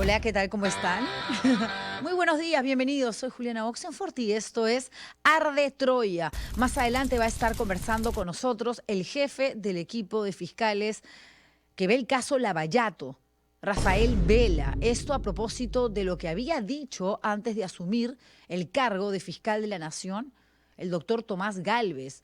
Hola, ¿qué tal? ¿Cómo están? Muy buenos días, bienvenidos. Soy Juliana Oxenford y esto es Arde Troya. Más adelante va a estar conversando con nosotros el jefe del equipo de fiscales que ve el caso Lavallato, Rafael Vela. Esto a propósito de lo que había dicho antes de asumir el cargo de fiscal de la Nación, el doctor Tomás Gálvez,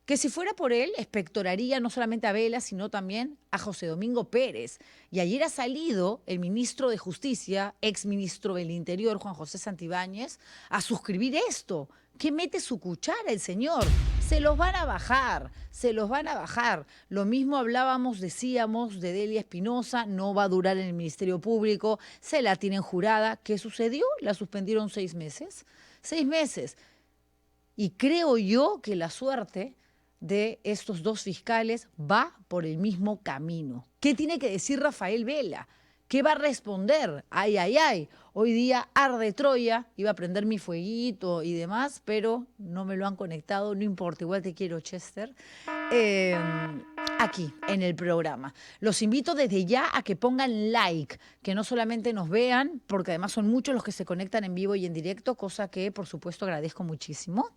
que si fuera por él, expectoraría no solamente a Vela, sino también a José Domingo Pérez. Y ayer ha salido el ministro de Justicia, exministro del Interior, Juan José Santibáñez, a suscribir esto. ¿Qué mete su cuchara el señor? Se los van a bajar, se los van a bajar. Lo mismo hablábamos, decíamos, de Delia Espinosa, no va a durar en el Ministerio Público, se la tienen jurada. ¿Qué sucedió? La suspendieron 6 meses. 6 meses. Y creo yo que la suerte de estos dos fiscales va por el mismo camino. ¿Qué tiene que decir Rafael Vela? ¿Qué va a responder? Ay, ay, ay. Hoy día arde Troya, iba a prender mi fueguito y demás, pero no me lo han conectado, no importa, igual te quiero, Chester. Aquí, en el programa. Los invito desde ya a que pongan like, que no solamente nos vean, porque además son muchos los que se conectan en vivo y en directo, cosa que por supuesto agradezco muchísimo,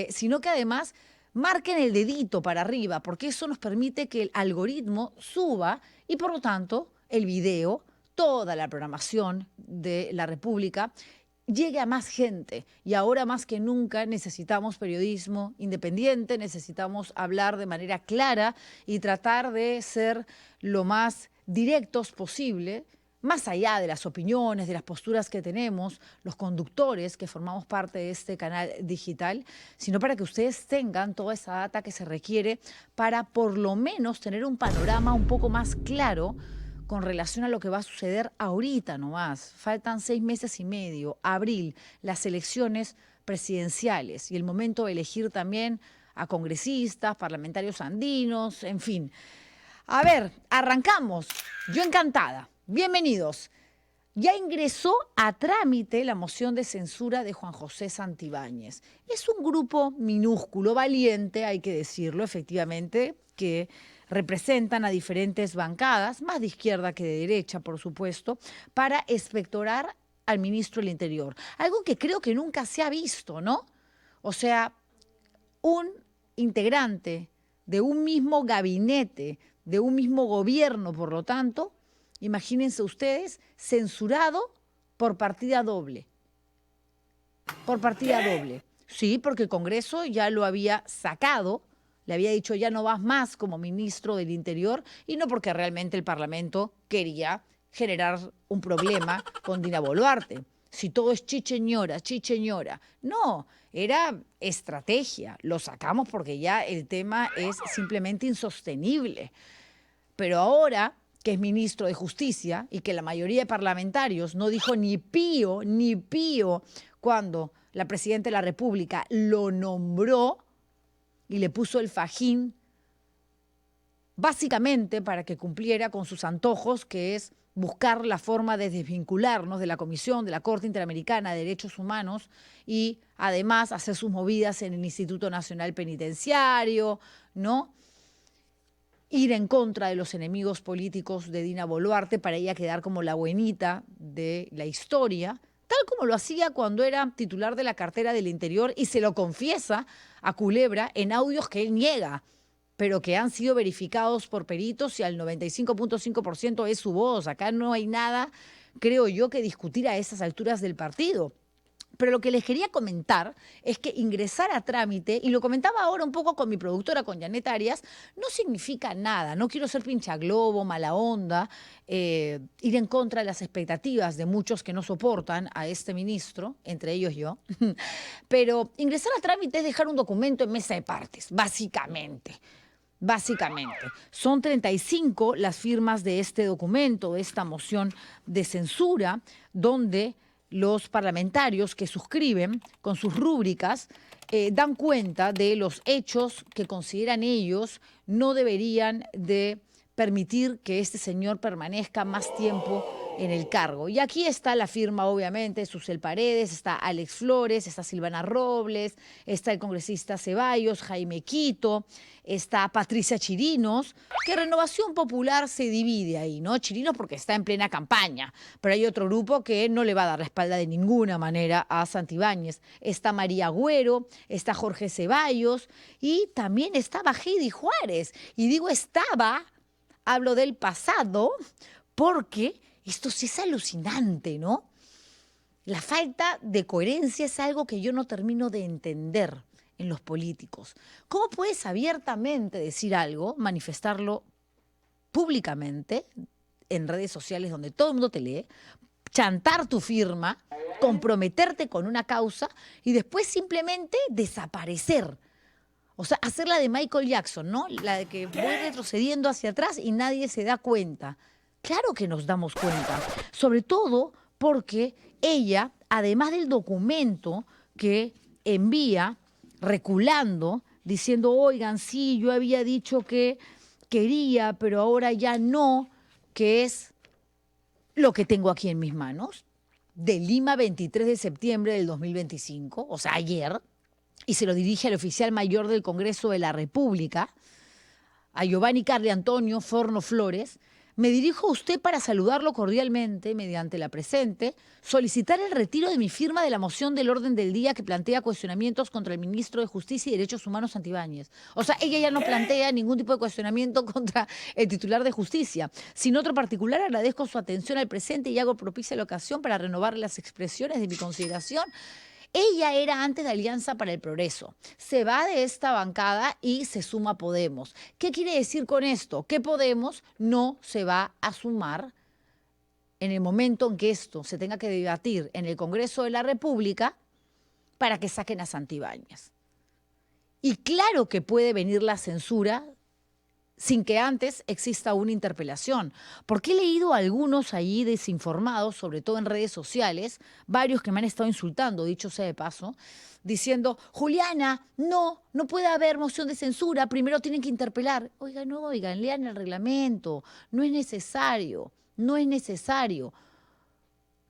sino que además marquen el dedito para arriba, porque eso nos permite que el algoritmo suba y por lo tanto el video, toda la programación de la República, llegue a más gente. Y ahora más que nunca necesitamos periodismo independiente, necesitamos hablar de manera clara y tratar de ser lo más directos posible, más allá de las opiniones, de las posturas que tenemos, los conductores que formamos parte de este canal digital, sino para que ustedes tengan toda esa data que se requiere para por lo menos tener un panorama un poco más claro con relación a lo que va a suceder ahorita nomás. Faltan 6 meses y medio, abril, las elecciones presidenciales y el momento de elegir también a congresistas, parlamentarios andinos, en fin. A ver, arrancamos. Yo encantada. Bienvenidos. Ya ingresó a trámite la moción de censura de Juan José Santibáñez. Es un grupo minúsculo, valiente, hay que decirlo, efectivamente, que representan a diferentes bancadas, más de izquierda que de derecha, por supuesto, para expectorar al ministro del Interior. Algo que creo que nunca se ha visto, ¿no? O sea, un integrante de un mismo gabinete, de un mismo gobierno, por lo tanto, imagínense ustedes, censurado por partida doble. Por partida doble. Sí, porque el Congreso ya lo había sacado, le había dicho ya no vas más como ministro del Interior y no porque realmente el Parlamento quería generar un problema con Dina Boluarte. Si todo es chicheñora, chicheñora. No, era estrategia. Lo sacamos porque ya el tema es simplemente insostenible. Pero ahora que es ministro de Justicia y que la mayoría de parlamentarios no dijo ni pío, cuando la presidenta de la República lo nombró y le puso el fajín, básicamente para que cumpliera con sus antojos, que es buscar la forma de desvincularnos de la Comisión de la Corte Interamericana de Derechos Humanos y además hacer sus movidas en el Instituto Nacional Penitenciario, ¿no? Ir en contra de los enemigos políticos de Dina Boluarte para ella quedar como la buenita de la historia, tal como lo hacía cuando era titular de la cartera del Interior y se lo confiesa a Culebra en audios que él niega, pero que han sido verificados por peritos y al 95.5% es su voz. Acá no hay nada, creo yo, que discutir a esas alturas del partido. Pero lo que les quería comentar es que ingresar a trámite, y lo comentaba ahora un poco con mi productora, con Janet Arias, no significa nada. No quiero ser pinchaglobo, mala onda, ir en contra de las expectativas de muchos que no soportan a este ministro, entre ellos yo. Pero ingresar a trámite es dejar un documento en mesa de partes, básicamente. Básicamente, son 35 las firmas de este documento, de esta moción de censura, donde los parlamentarios que suscriben con sus rúbricas dan cuenta de los hechos que consideran ellos no deberían de permitir que este señor permanezca más tiempo en el cargo. Y aquí está la firma, obviamente, Susel Paredes, está Alex Flores, está Silvana Robles, está el congresista Ceballos, Jaime Quito, está Patricia Chirinos, que Renovación Popular se divide ahí, ¿no? Chirinos porque está en plena campaña, pero hay otro grupo que no le va a dar la espalda de ninguna manera a Santibáñez. Está María Agüero, está Jorge Ceballos y también estaba Heidi Juárez. Y digo estaba, hablo del pasado, porque esto sí es alucinante, ¿no? La falta de coherencia es algo que yo no termino de entender en los políticos. ¿Cómo puedes abiertamente decir algo, manifestarlo públicamente en redes sociales donde todo el mundo te lee, chantar tu firma, comprometerte con una causa y después simplemente desaparecer? O sea, hacer la de Michael Jackson, ¿no? La de que voy retrocediendo hacia atrás y nadie se da cuenta. Claro que nos damos cuenta, sobre todo porque ella, además del documento que envía reculando, diciendo, oigan, sí, yo había dicho que quería, pero ahora ya no, que es lo que tengo aquí en mis manos, de Lima, 23 de septiembre del 2025, o sea, ayer, y se lo dirige al oficial mayor del Congreso de la República, a Giovanni Carli Antonio Forno Flores. Me dirijo a usted para saludarlo cordialmente, mediante la presente, solicitar el retiro de mi firma de la moción del orden del día que plantea cuestionamientos contra el ministro de Justicia y Derechos Humanos Santibáñez. O sea, ella ya no plantea ningún tipo de cuestionamiento contra el titular de Justicia. Sin otro particular, agradezco su atención al presente y hago propicia la ocasión para renovar las expresiones de mi consideración. Ella era antes de Alianza para el Progreso. Se va de esta bancada y se suma a Podemos. ¿Qué quiere decir con esto? Que Podemos no se va a sumar en el momento en que esto se tenga que debatir en el Congreso de la República para que saquen a Santibáñez. Y claro que puede venir la censura sin que antes exista una interpelación. Porque he leído a algunos ahí desinformados, sobre todo en redes sociales, varios que me han estado insultando, dicho sea de paso, diciendo, Juliana, no puede haber moción de censura, primero tienen que interpelar. Oigan, lean el reglamento, no es necesario,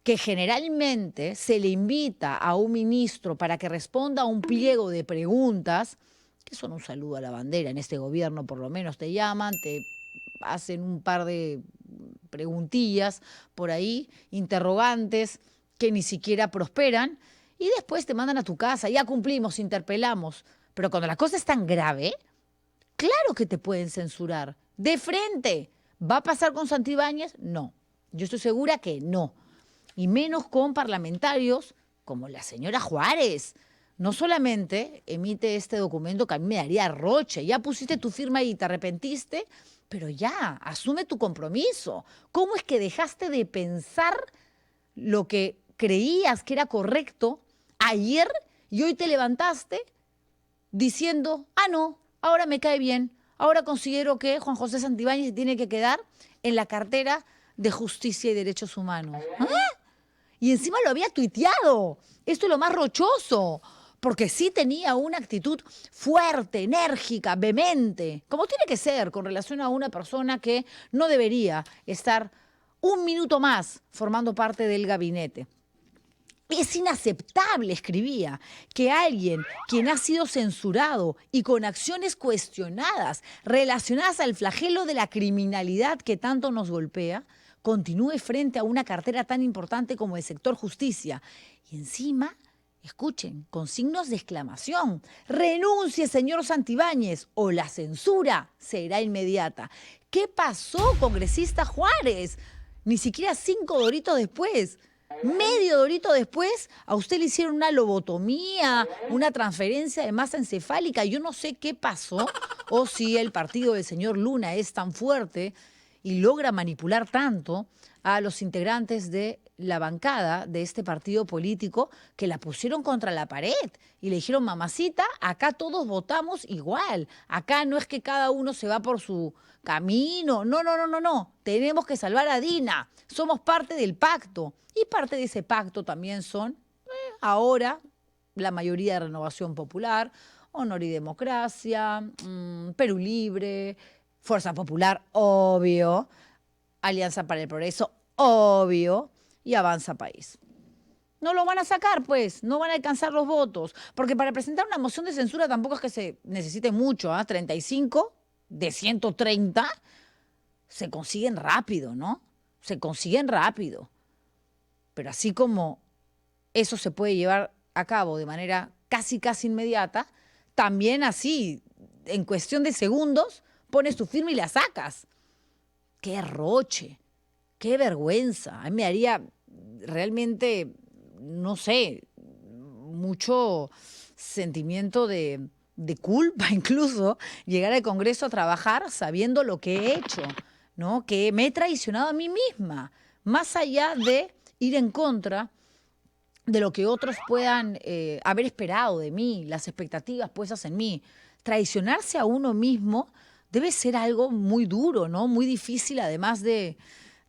que generalmente se le invita a un ministro para que responda a un pliego de preguntas que son un saludo a la bandera. En este gobierno por lo menos te llaman, te hacen un par de preguntillas por ahí, interrogantes que ni siquiera prosperan, y después te mandan a tu casa, ya cumplimos, interpelamos. Pero cuando la cosa es tan grave, claro que te pueden censurar. De frente. ¿Va a pasar con Santibáñez? No. Yo estoy segura que no. Y menos con parlamentarios como la señora Juárez. No solamente emite este documento que a mí me daría roche, ya pusiste tu firma y te arrepentiste, pero ya, asume tu compromiso. ¿Cómo es que dejaste de pensar lo que creías que era correcto ayer y hoy te levantaste diciendo, no, ahora me cae bien, ahora considero que Juan José Santibáñez tiene que quedar en la cartera de Justicia y Derechos Humanos? Y encima lo había tuiteado. Esto es lo más rochoso, porque sí tenía una actitud fuerte, enérgica, vehemente, como tiene que ser con relación a una persona que no debería estar un minuto más formando parte del gabinete. Es inaceptable, escribía, que alguien quien ha sido censurado y con acciones cuestionadas relacionadas al flagelo de la criminalidad que tanto nos golpea, continúe frente a una cartera tan importante como el sector justicia. Y encima, escuchen, con signos de exclamación, renuncie, señor Santibáñez, o la censura será inmediata. ¿Qué pasó, congresista Juárez? Ni siquiera 5 doritos después. Medio dorito después, a usted le hicieron una lobotomía, una transferencia de masa encefálica. Yo no sé qué pasó, o si el partido del señor Luna es tan fuerte y logra manipular tanto a los integrantes de la bancada de este partido político que la pusieron contra la pared y le dijeron, mamacita, acá todos votamos igual. Acá no es que cada uno se va por su camino. No. Tenemos que salvar a Dina. Somos parte del pacto. Y parte de ese pacto también son, ahora, la mayoría de Renovación Popular, Honor y Democracia, Perú Libre, Fuerza Popular, obvio, Alianza para el Progreso, obvio, y Avanza País. No lo van a sacar, pues, no van a alcanzar los votos, porque para presentar una moción de censura tampoco es que se necesite mucho, ¿ah? 35 de 130 se consiguen rápido, ¿no? Se consiguen rápido. Pero así como eso se puede llevar a cabo de manera casi inmediata, también así, en cuestión de segundos, pones tu firma y la sacas. ¡Qué roche! ¡Qué vergüenza! A mí me haría realmente, no sé, mucho sentimiento de culpa incluso llegar al Congreso a trabajar sabiendo lo que he hecho, ¿no? Que me he traicionado a mí misma, más allá de ir en contra de lo que otros puedan haber esperado de mí, las expectativas puestas en mí. Traicionarse a uno mismo debe ser algo muy duro, ¿no? Muy difícil, además de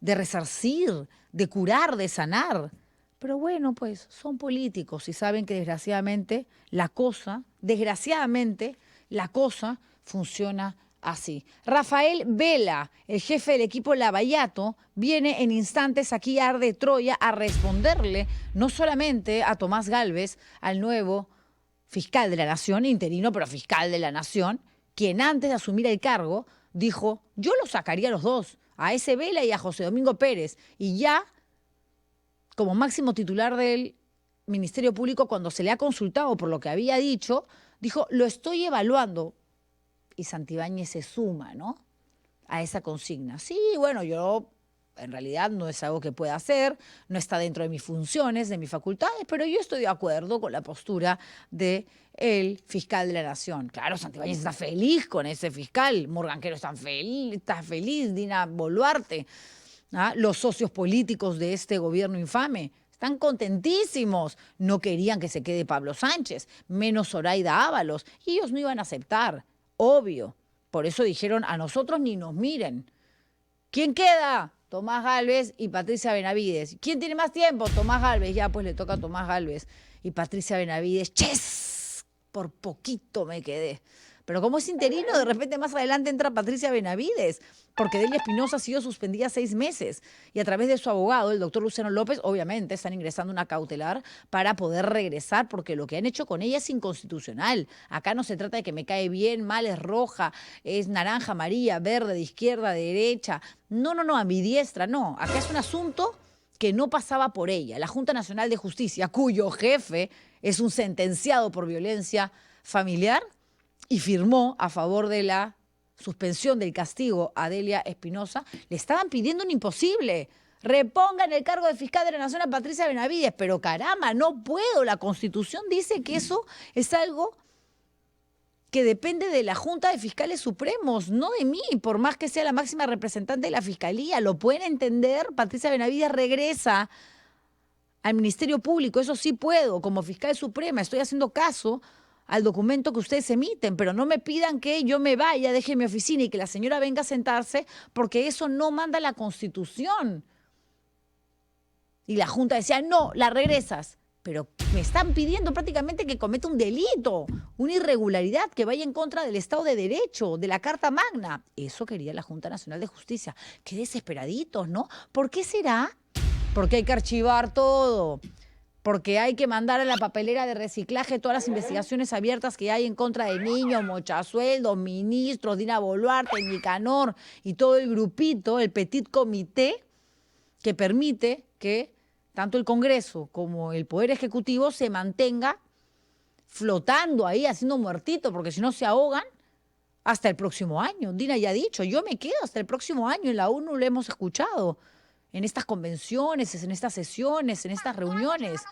resarcir, de curar, de sanar. Pero bueno, pues son políticos y saben que desgraciadamente, la cosa funciona así. Rafael Vela, el jefe del equipo Lavallato, viene en instantes aquí a Arde Troya a responderle no solamente a Tomás Gálvez, al nuevo fiscal de la Nación, interino pero fiscal de la Nación, quien antes de asumir el cargo dijo, yo los sacaría a los dos, a ese Vela y a José Domingo Pérez, y ya como máximo titular del Ministerio Público, cuando se le ha consultado por lo que había dicho, dijo, lo estoy evaluando. Y Santibáñez se suma, ¿no?, a esa consigna. Sí, bueno, yo en realidad no es algo que pueda hacer, no está dentro de mis funciones, de mis facultades, pero yo estoy de acuerdo con la postura del fiscal de la Nación. Claro, Santibáñez está feliz con ese fiscal, Morganquero está feliz, Dina Boluarte, ¿ah? Los socios políticos de este gobierno infame están contentísimos. No querían que se quede Pablo Sánchez, menos Zoraida Ábalos, y ellos no iban a aceptar, obvio. Por eso dijeron, a nosotros ni nos miren. ¿Quién queda? Tomás Gálvez y Patricia Benavides. ¿Quién tiene más tiempo? Tomás Gálvez. Ya, pues le toca a Tomás Gálvez y Patricia Benavides. ¡Ches! Por poquito me quedé. Pero como es interino, de repente más adelante entra Patricia Benavides, porque Delia Espinosa ha sido suspendida 6 meses. Y a través de su abogado, el doctor Luciano López, obviamente están ingresando una cautelar para poder regresar, porque lo que han hecho con ella es inconstitucional. Acá no se trata de que me cae bien, mal, es roja, es naranja, amarilla, verde, de izquierda, de derecha. No, ambidiestra, no. Acá es un asunto que no pasaba por ella. La Junta Nacional de Justicia, cuyo jefe es un sentenciado por violencia familiar, y firmó a favor de la suspensión del castigo a Delia Espinosa, le estaban pidiendo un imposible. Repongan el cargo de fiscal de la Nación a Patricia Benavides. Pero caramba, no puedo. La Constitución dice que eso es algo que depende de la Junta de Fiscales Supremos, no de mí, por más que sea la máxima representante de la Fiscalía. ¿Lo pueden entender? Patricia Benavides regresa al Ministerio Público. Eso sí puedo, como fiscal suprema. Estoy haciendo caso al documento que ustedes emiten, pero no me pidan que yo me vaya, deje mi oficina y que la señora venga a sentarse, porque eso no manda la Constitución. Y la Junta decía, no, la regresas. Pero me están pidiendo prácticamente que cometa un delito, una irregularidad que vaya en contra del Estado de Derecho, de la Carta Magna. Eso quería la Junta Nacional de Justicia. Qué desesperaditos, ¿no? ¿Por qué será? Porque hay que archivar todo. Porque hay que mandar a la papelera de reciclaje todas las investigaciones abiertas que hay en contra de Niño, Mochasueldo, ministros, Dina Boluarte, Nicanor y todo el grupito, el petit comité, que permite que tanto el Congreso como el Poder Ejecutivo se mantenga flotando ahí, haciendo muertito, porque si no se ahogan hasta el próximo año. Dina ya ha dicho, yo me quedo hasta el próximo año. En la ONU lo hemos escuchado. En estas convenciones, en estas sesiones, en estas reuniones.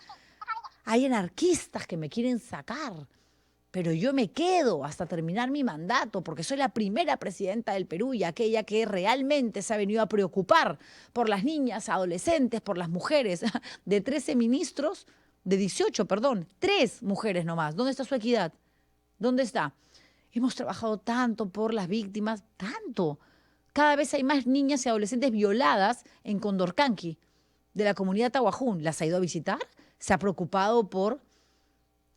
Hay anarquistas que me quieren sacar, pero yo me quedo hasta terminar mi mandato, porque soy la primera presidenta del Perú y aquella que realmente se ha venido a preocupar por las niñas, adolescentes, por las mujeres. De 13 ministros, de 18, perdón, 3 mujeres nomás. ¿Dónde está su equidad? ¿Dónde está? Hemos trabajado tanto por las víctimas, tanto. Cada vez hay más niñas y adolescentes violadas en Condorcanqui, de la comunidad Tahuajún. ¿Las ha ido a visitar? ¿Se ha preocupado por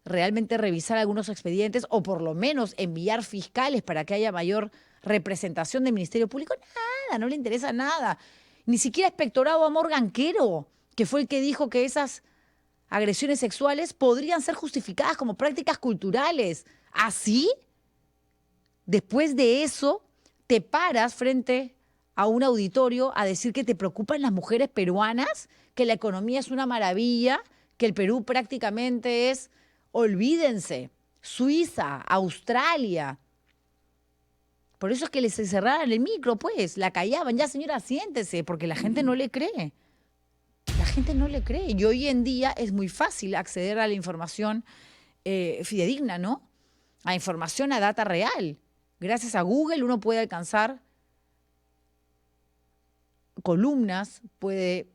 realmente revisar algunos expedientes o por lo menos enviar fiscales para que haya mayor representación del Ministerio Público? Nada, no le interesa nada. Ni siquiera ha expectorado a Morgan Quero, que fue el que dijo que esas agresiones sexuales podrían ser justificadas como prácticas culturales. ¿Así? Después de eso, te paras frente a un auditorio a decir que te preocupan las mujeres peruanas, que la economía es una maravilla, que el Perú prácticamente es, olvídense, Suiza, Australia. Por eso es que les cerraran el micro, pues, la callaban. Ya, señora, siéntese, porque la gente no le cree. La gente no le cree. Y hoy en día es muy fácil acceder a la información fidedigna, ¿no? A información, a data real. Gracias a Google uno puede alcanzar columnas, puede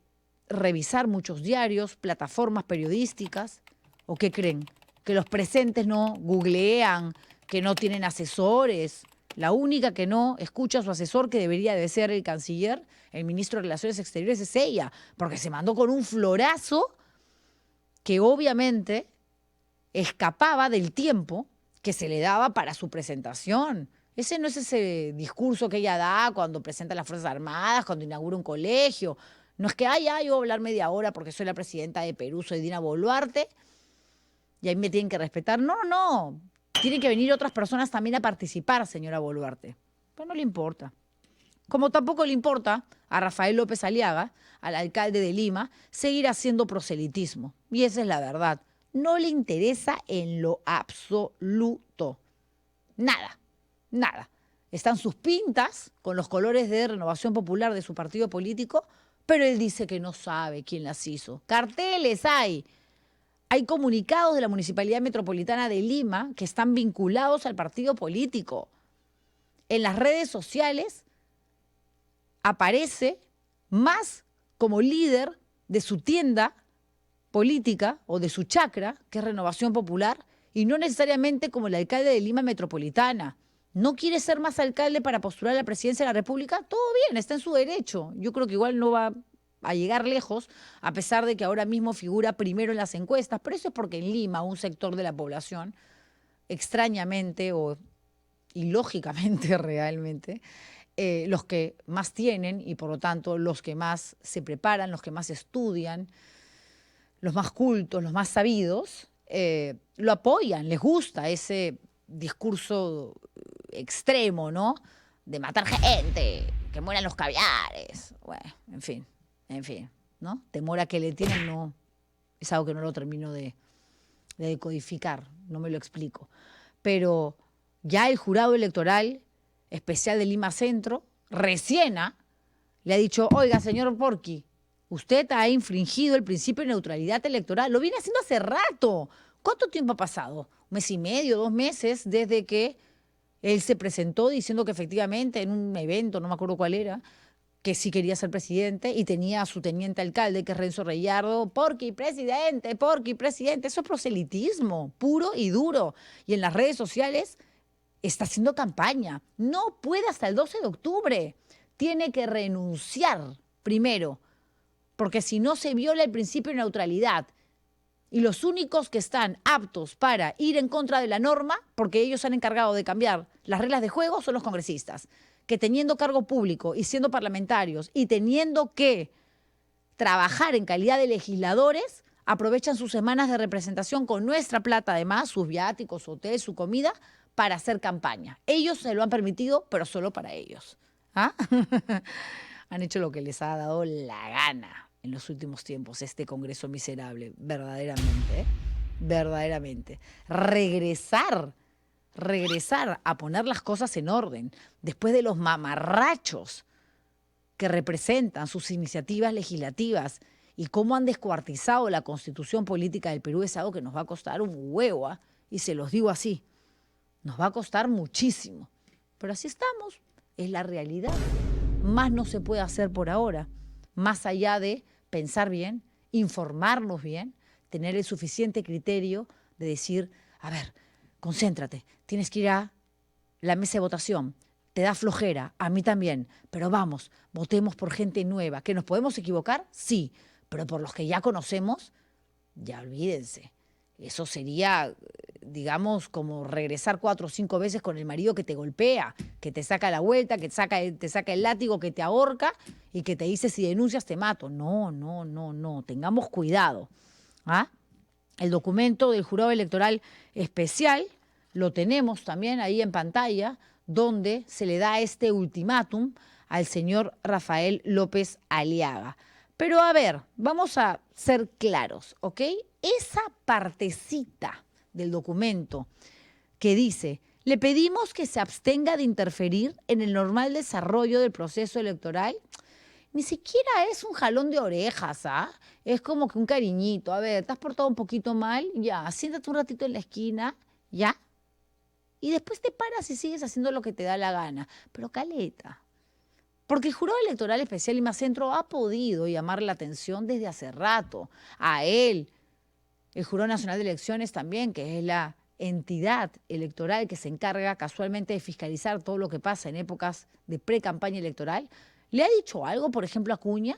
revisar muchos diarios, plataformas periodísticas. ¿O qué creen? Que los presentes no googlean, que no tienen asesores. La única que no escucha a su asesor, que debería de ser el canciller, el ministro de Relaciones Exteriores, es ella, porque se mandó con un florazo que obviamente escapaba del tiempo que se le daba para su presentación. Ese no es ese discurso que ella da cuando presenta las Fuerzas Armadas, cuando inaugura un colegio. No es que, ay, yo voy a hablar media hora porque soy la presidenta de Perú, soy Dina Boluarte, y ahí me tienen que respetar. No, no. Tienen que venir otras personas también a participar, señora Boluarte. Pero no le importa. Como tampoco le importa a Rafael López Aliaga, al alcalde de Lima, seguir haciendo proselitismo. Y esa es la verdad. No le interesa en lo absoluto. Nada, nada. Están sus pintas con los colores de Renovación Popular de su partido político, pero él dice que no sabe quién las hizo. Carteles hay. Hay comunicados de la Municipalidad Metropolitana de Lima que están vinculados al partido político. En las redes sociales aparece más como líder de su tienda política o de su chacra, que es Renovación Popular, y no necesariamente como el alcalde de Lima Metropolitana. ¿No quiere ser más alcalde para postular a la presidencia de la República? Todo bien, está en su derecho. Yo creo que igual no va a llegar lejos, a pesar de que ahora mismo figura primero en las encuestas, pero eso es porque en Lima un sector de la población, extrañamente o ilógicamente realmente, los que más tienen y por lo tanto los que más se preparan, los que más estudian, los más cultos, los más sabidos, lo apoyan, les gusta ese discurso extremo, ¿no? De matar gente, que mueran los caviares, bueno, en fin, ¿no? Temor a que le tienen, no, es algo que no lo termino de decodificar, no me lo explico. Pero ya el jurado electoral especial de Lima Centro, recién le ha dicho, oiga, señor Porqui, usted ha infringido el principio de neutralidad electoral. Lo viene haciendo hace rato. ¿Cuánto tiempo ha pasado? ¿Un mes y medio, 2 meses desde que él se presentó diciendo que efectivamente en un evento, no me acuerdo cuál era, que sí quería ser presidente y tenía a su teniente alcalde, que es Renzo Reyardo, Porqui, presidente, eso es proselitismo, puro y duro. Y en las redes sociales está haciendo campaña. No puede hasta el 12 de octubre. Tiene que renunciar primero, porque si no se viola el principio de neutralidad. Y los únicos que están aptos para ir en contra de la norma, porque ellos se han encargado de cambiar las reglas de juego, son los congresistas, que teniendo cargo público y siendo parlamentarios y teniendo que trabajar en calidad de legisladores, aprovechan sus semanas de representación con nuestra plata, además, sus viáticos, su hotel, su comida, para hacer campaña. Ellos se lo han permitido, pero solo para ellos. ¿Ah? Han hecho lo que les ha dado la gana en los últimos tiempos, este Congreso miserable, verdaderamente, ¿eh? Verdaderamente. Regresar a poner las cosas en orden, después de los mamarrachos que representan sus iniciativas legislativas y cómo han descuartizado la Constitución política del Perú, es algo que nos va a costar un huevo, ¿eh? Y se los digo así, nos va a costar muchísimo. Pero así estamos, es la realidad. Más no se puede hacer por ahora, más allá de pensar bien, informarnos bien, tener el suficiente criterio de decir, a ver, concéntrate, tienes que ir a la mesa de votación, te da flojera, a mí también, pero vamos, votemos por gente nueva. ¿Que nos podemos equivocar? Sí, pero por los que ya conocemos, ya olvídense. Eso sería digamos, como regresar 4 o 5 veces con el marido que te golpea, que te saca la vuelta, que te saca el látigo, que te ahorca y que te dice si denuncias te mato. No, no, no, no. Tengamos cuidado. ¿Ah? El documento del Jurado Electoral Especial lo tenemos también ahí en pantalla, donde se le da este ultimátum al señor Rafael López Aliaga. Pero a ver, vamos a ser claros, ¿ok? Esa partecita del documento que dice, le pedimos que se abstenga de interferir en el normal desarrollo del proceso electoral, ni siquiera es un jalón de orejas, ¿ah? Es como que un cariñito. A ver, ¿te has portado un poquito mal? Ya, siéntate un ratito en la esquina, ¿ya? Y después te paras y sigues haciendo lo que te da la gana. Pero caleta. Porque el Jurado Electoral Especial Lima Centro ha podido llamar la atención desde hace rato. A él, el Jurado Nacional de Elecciones también, que es la entidad electoral que se encarga casualmente de fiscalizar todo lo que pasa en épocas de pre-campaña electoral. ¿Le ha dicho algo, por ejemplo, a Acuña?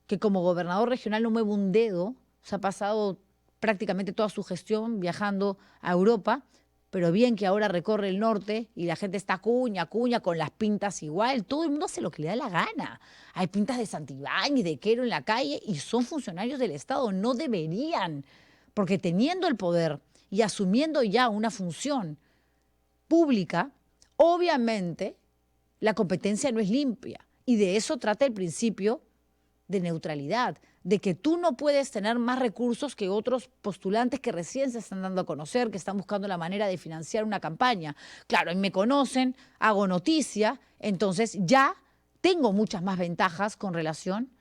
Que como gobernador regional no mueve un dedo, se ha pasado prácticamente toda su gestión viajando a Europa, pero bien que ahora recorre el norte y la gente está Acuña, Acuña, con las pintas igual, todo el mundo hace lo que le da la gana. Hay pintas de Santibáñez, de Quero en la calle y son funcionarios del Estado, no deberían, porque teniendo el poder y asumiendo ya una función pública, obviamente la competencia no es limpia. Y de eso trata el principio de neutralidad, de que tú no puedes tener más recursos que otros postulantes que recién se están dando a conocer, que están buscando la manera de financiar una campaña. Claro, y me conocen, hago noticia, entonces ya tengo muchas más ventajas con relación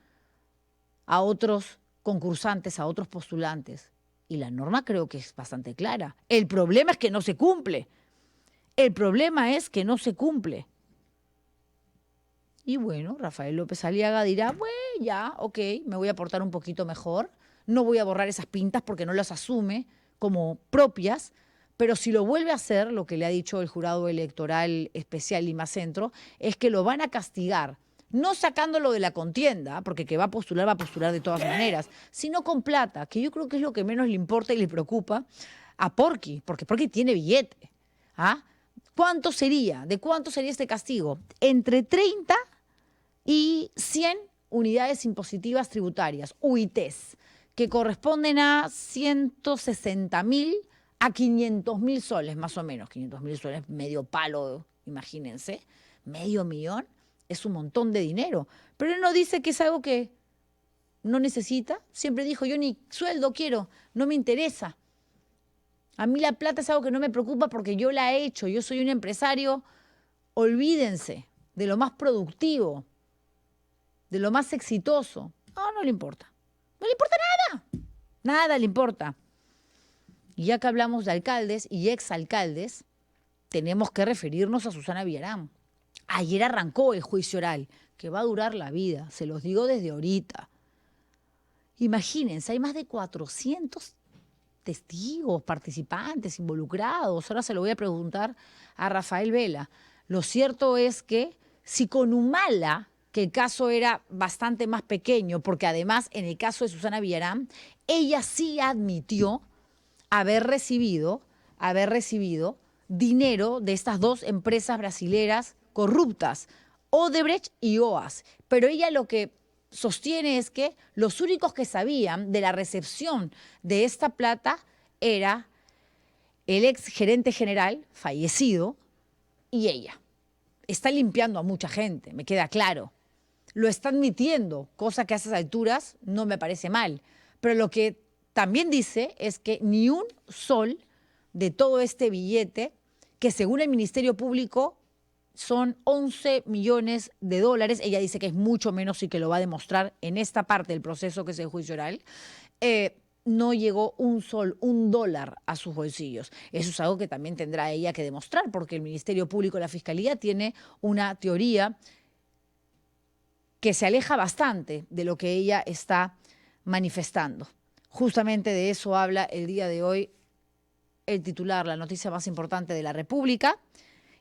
a otros concursantes, a otros postulantes. Y la norma creo que es bastante clara. El problema es que no se cumple. El problema es que no se cumple. Y bueno, Rafael López Aliaga dirá, bueno, ya, ok, me voy a portar un poquito mejor, no voy a borrar esas pintas porque no las asume como propias, pero si lo vuelve a hacer, lo que le ha dicho el Jurado Electoral Especial Lima Centro, es que lo van a castigar, no sacándolo de la contienda, porque que va a postular de todas maneras, sino con plata, que yo creo que es lo que menos le importa y le preocupa a Porky, porque Porky tiene billete. ¿Ah? ¿Cuánto sería? ¿De cuánto sería este castigo? Entre 30 y 100 unidades impositivas tributarias, UITs, que corresponden a 160.000 a 500.000 soles, más o menos. 500.000 soles, medio palo, imagínense. Medio millón es un montón de dinero. Pero él no dice que es algo que no necesita. Siempre dijo, yo ni sueldo quiero, no me interesa. A mí la plata es algo que no me preocupa porque yo la he hecho. Yo soy un empresario. Olvídense de lo más productivo, de lo más exitoso. No, no le importa. No le importa nada. Nada le importa. Y ya que hablamos de alcaldes y exalcaldes, tenemos que referirnos a Susana Villarán. Ayer arrancó el juicio oral, que va a durar la vida, se los digo desde ahorita. Imagínense, hay más de 400 testigos, participantes, involucrados. Ahora se lo voy a preguntar a Rafael Vela. Lo cierto es que si con Humala, que el caso era bastante más pequeño, porque además en el caso de Susana Villarán, ella sí admitió haber recibido dinero de estas dos empresas brasileras corruptas, Odebrecht y OAS. Pero ella lo que sostiene es que los únicos que sabían de la recepción de esta plata era el ex gerente general, fallecido, y ella. Está limpiando a mucha gente, me queda claro. Lo está admitiendo, cosa que a esas alturas no me parece mal. Pero lo que también dice es que ni un sol de todo este billete, que según el Ministerio Público son 11 millones de dólares, ella dice que es mucho menos y que lo va a demostrar en esta parte del proceso que es el juicio oral, no llegó un sol, un dólar a sus bolsillos. Eso es algo que también tendrá ella que demostrar, porque el Ministerio Público y la Fiscalía tiene una teoría que se aleja bastante de lo que ella está manifestando. Justamente de eso habla el día de hoy el titular, la noticia más importante de la República.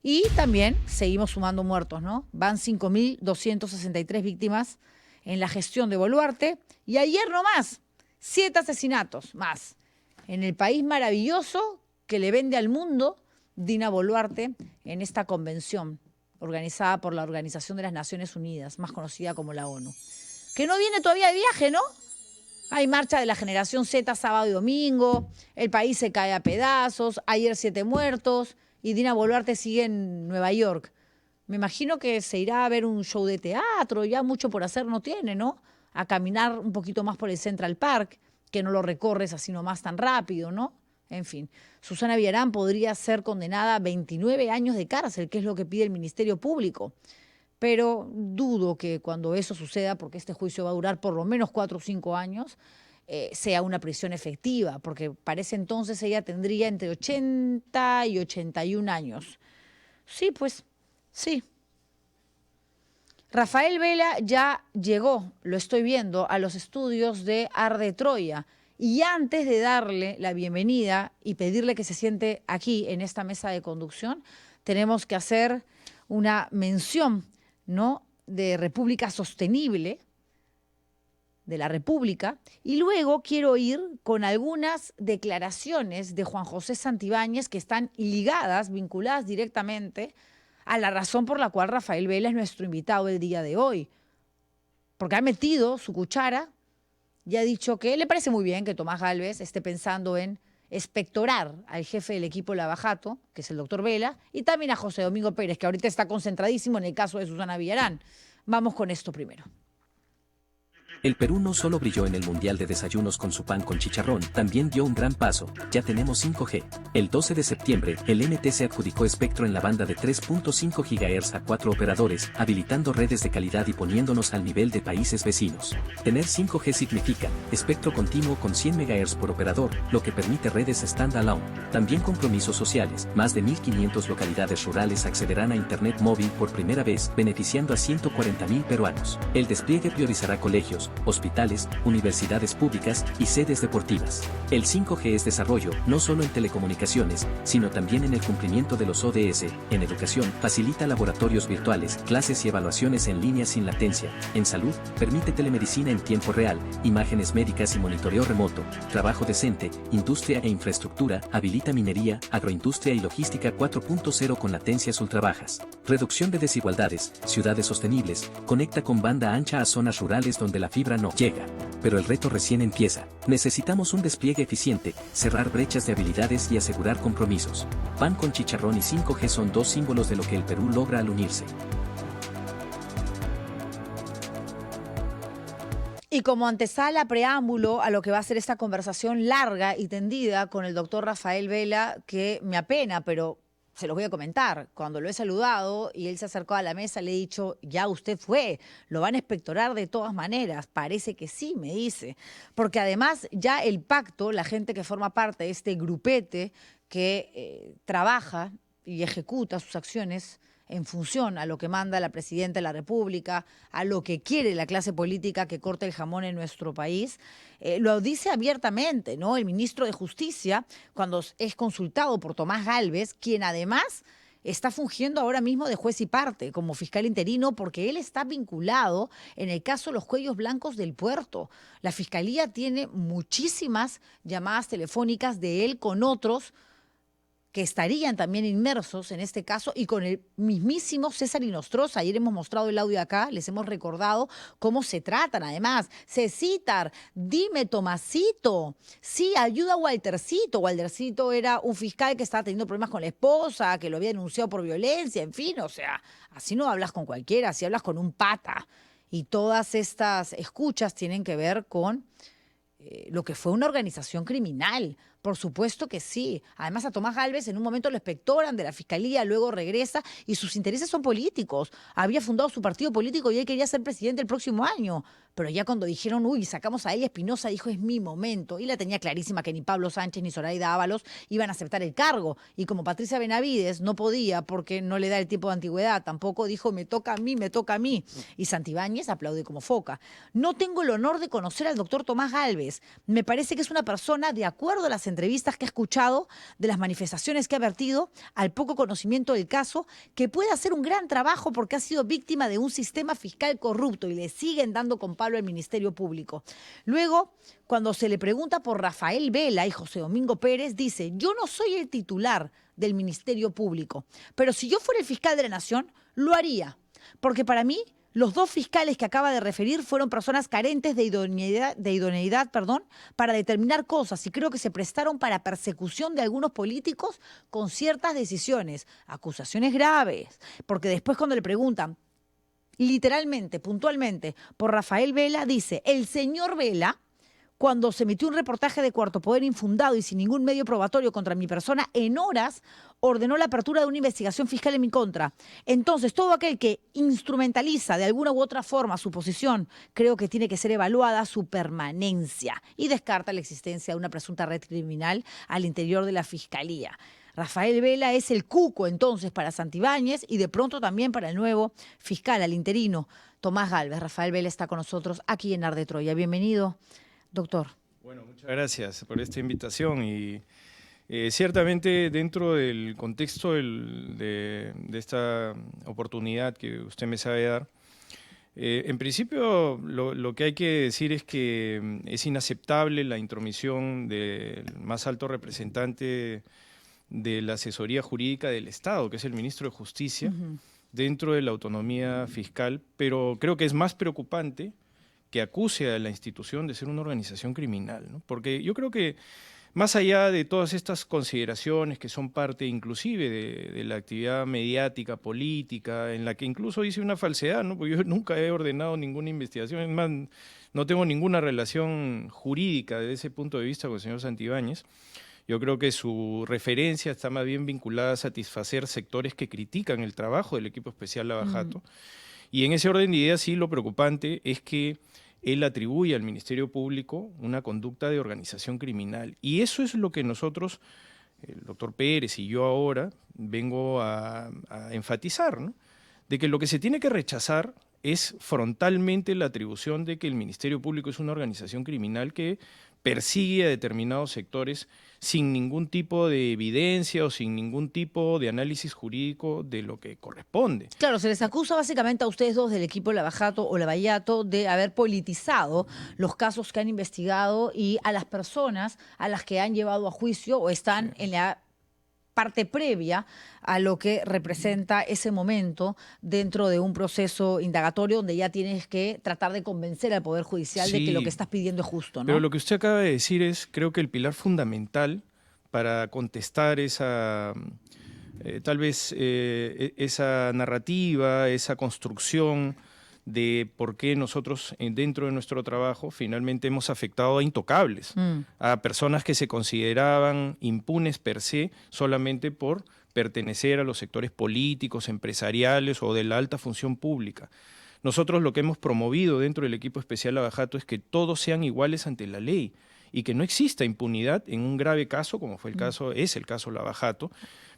Y también seguimos sumando muertos, ¿no? Van 5.263 víctimas en la gestión de Boluarte. Y ayer nomás, 7 asesinatos más en el país maravilloso que le vende al mundo Dina Boluarte en esta convención organizada por la Organización de las Naciones Unidas, más conocida como la ONU. Que no viene todavía de viaje, ¿no? Hay marcha de la generación Z sábado y domingo, el país se cae a pedazos, ayer 7 muertos y Dina Boluarte sigue en Nueva York. Me imagino que se irá a ver un show de teatro, ya mucho por hacer no tiene, ¿no? A caminar un poquito más por el Central Park, que no lo recorres así nomás tan rápido, ¿no? En fin, Susana Villarán podría ser condenada a 29 años de cárcel, que es lo que pide el Ministerio Público. Pero dudo que cuando eso suceda, porque este juicio va a durar por lo menos 4 o 5 años, sea una prisión efectiva, porque para ese entonces ella tendría entre 80 y 81 años. Sí, pues, sí. Rafael Vela ya llegó, lo estoy viendo, a los estudios de Arde Troya. Y antes de darle la bienvenida y pedirle que se siente aquí en esta mesa de conducción, tenemos que hacer una mención, ¿no?, de República Sostenible, de la República, y luego quiero ir con algunas declaraciones de Juan José Santibáñez que están ligadas, vinculadas directamente a la razón por la cual Rafael Vela es nuestro invitado el día de hoy, porque ha metido su cuchara y ha dicho que le parece muy bien que Tomás Gálvez esté pensando en expectorar al jefe del equipo Lava Jato, que es el doctor Vela, y también a José Domingo Pérez, que ahorita está concentradísimo en el caso de Susana Villarán. Vamos con esto primero. El Perú no solo brilló en el Mundial de Desayunos con su pan con chicharrón, también dio un gran paso, ya tenemos 5G. El 12 de septiembre, el NTC adjudicó espectro en la banda de 3.5 GHz a 4 operadores, habilitando redes de calidad y poniéndonos al nivel de países vecinos. Tener 5G significa espectro continuo con 100 MHz por operador, lo que permite redes standalone. También compromisos sociales, más de 1.500 localidades rurales accederán a Internet móvil por primera vez, beneficiando a 140.000 peruanos. El despliegue priorizará colegios, hospitales, universidades públicas y sedes deportivas. El 5G es desarrollo, no solo en telecomunicaciones, sino también en el cumplimiento de los ODS. En educación, facilita laboratorios virtuales, clases y evaluaciones en línea sin latencia. En salud, permite telemedicina en tiempo real, imágenes médicas y monitoreo remoto. Trabajo decente, industria e infraestructura, habilita minería, agroindustria y logística 4.0 con latencias ultrabajas. Reducción de desigualdades, ciudades sostenibles, conecta con banda ancha a zonas rurales donde la fibra no llega. Pero el reto recién empieza. Necesitamos un despliegue eficiente, cerrar brechas de habilidades y asegurar compromisos. Pan con chicharrón y 5G son dos símbolos de lo que el Perú logra al unirse. Y como antesala, preámbulo a lo que va a ser esta conversación larga y tendida con el doctor Rafael Vela, que me apena, pero se los voy a comentar. Cuando lo he saludado y él se acercó a la mesa, le he dicho, ya usted fue, lo van a expectorar de todas maneras. Parece que sí, me dice. Porque además ya el pacto, la gente que forma parte de este grupete que trabaja y ejecuta sus acciones en función a lo que manda la Presidenta de la República, a lo que quiere la clase política que corte el jamón en nuestro país, lo dice abiertamente, ¿no? El ministro de Justicia, cuando es consultado por Tomás Gálvez, quien además está fungiendo ahora mismo de juez y parte como fiscal interino porque él está vinculado en el caso de los cuellos blancos del puerto. La Fiscalía tiene muchísimas llamadas telefónicas de él con otros que estarían también inmersos en este caso y con el mismísimo César Inostroza. Ayer hemos mostrado el audio acá, les hemos recordado cómo se tratan además. Cecitar, dime Tomasito, sí, ayuda a Waltercito. Waltercito era un fiscal que estaba teniendo problemas con la esposa, que lo había denunciado por violencia, en fin, o sea, así no hablas con cualquiera, así hablas con un pata. Y todas estas escuchas tienen que ver con lo que fue una organización criminal. Por supuesto que sí. Además, a Tomás Gálvez en un momento lo expectoran de la Fiscalía, luego regresa y sus intereses son políticos. Había fundado su partido político y él quería ser presidente el próximo año. Pero ya cuando dijeron, uy, sacamos a ella, Espinosa dijo, es mi momento. Y la tenía clarísima que ni Pablo Sánchez ni Zoraida Ábalos iban a aceptar el cargo. Y como Patricia Benavides no podía porque no le da el tiempo de antigüedad, tampoco dijo, me toca a mí, me toca a mí. Y Santibáñez aplaude como foca. No tengo el honor de conocer al doctor Tomás Gálvez. Me parece que es una persona, de acuerdo a las las entrevistas que ha escuchado, de las manifestaciones que ha vertido, al poco conocimiento del caso, que puede hacer un gran trabajo porque ha sido víctima de un sistema fiscal corrupto y le siguen dando con palo al Ministerio Público. Luego, cuando se le pregunta por Rafael Vela y José Domingo Pérez, dice: yo no soy el titular del Ministerio Público, pero si yo fuera el fiscal de la Nación, lo haría. Porque para mí, los dos fiscales que acaba de referir fueron personas carentes de idoneidad, para determinar cosas, y creo que se prestaron para persecución de algunos políticos con ciertas decisiones, acusaciones graves. Porque después, cuando le preguntan literalmente, puntualmente, por Rafael Vela, dice: el señor Vela, cuando se emitió un reportaje de Cuarto Poder infundado y sin ningún medio probatorio contra mi persona, en horas ordenó la apertura de una investigación fiscal en mi contra. Entonces, todo aquel que instrumentaliza de alguna u otra forma su posición, creo que tiene que ser evaluada su permanencia, y descarta la existencia de una presunta red criminal al interior de la Fiscalía. Rafael Vela es el cuco, entonces, para Santibáñez y de pronto también para el nuevo fiscal, al interino, Tomás Gálvez. Rafael Vela está con nosotros aquí en Ar de Troya. Bienvenido, doctor. Bueno, muchas gracias por esta invitación y ciertamente dentro del contexto de esta oportunidad que usted me sabe dar, en principio lo que hay que decir es que es inaceptable la intromisión del más alto representante de la asesoría jurídica del Estado, que es el ministro de Justicia, dentro de la autonomía fiscal, pero creo que es más preocupante que acuse a la institución de ser una organización criminal, ¿no? Porque yo creo que más allá de todas estas consideraciones que son parte inclusive de la actividad mediática, política, en la que incluso hice una falsedad, ¿no? Porque yo nunca he ordenado ninguna investigación, es más, no tengo ninguna relación jurídica desde ese punto de vista con el señor Santibáñez. Yo creo que su referencia está más bien vinculada a satisfacer sectores que critican el trabajo del equipo especial Lavajato. Y en ese orden de ideas, sí, lo preocupante es que él atribuye al Ministerio Público una conducta de organización criminal. Y eso es lo que nosotros, el doctor Pérez y yo ahora, vengo a enfatizar, ¿no? De que lo que se tiene que rechazar es frontalmente la atribución de que el Ministerio Público es una organización criminal que persigue a determinados sectores sin ningún tipo de evidencia o sin ningún tipo de análisis jurídico de lo que corresponde. Claro, se les acusa básicamente a ustedes dos del equipo Lavajato o Lavallato de haber politizado los casos que han investigado y a las personas a las que han llevado a juicio o están en la parte previa a lo que representa ese momento dentro de un proceso indagatorio donde ya tienes que tratar de convencer al Poder Judicial de que lo que estás pidiendo es justo, ¿no? Pero lo que usted acaba de decir es, creo que el pilar fundamental para contestar esa, tal vez, esa narrativa, esa construcción de por qué nosotros dentro de nuestro trabajo finalmente hemos afectado a intocables, a personas que se consideraban impunes per se solamente por pertenecer a los sectores políticos, empresariales o de la alta función pública. Nosotros lo que hemos promovido dentro del equipo especial Lavajato es que todos sean iguales ante la ley y que no exista impunidad en un grave caso, como fue el caso, es el caso Lavajato.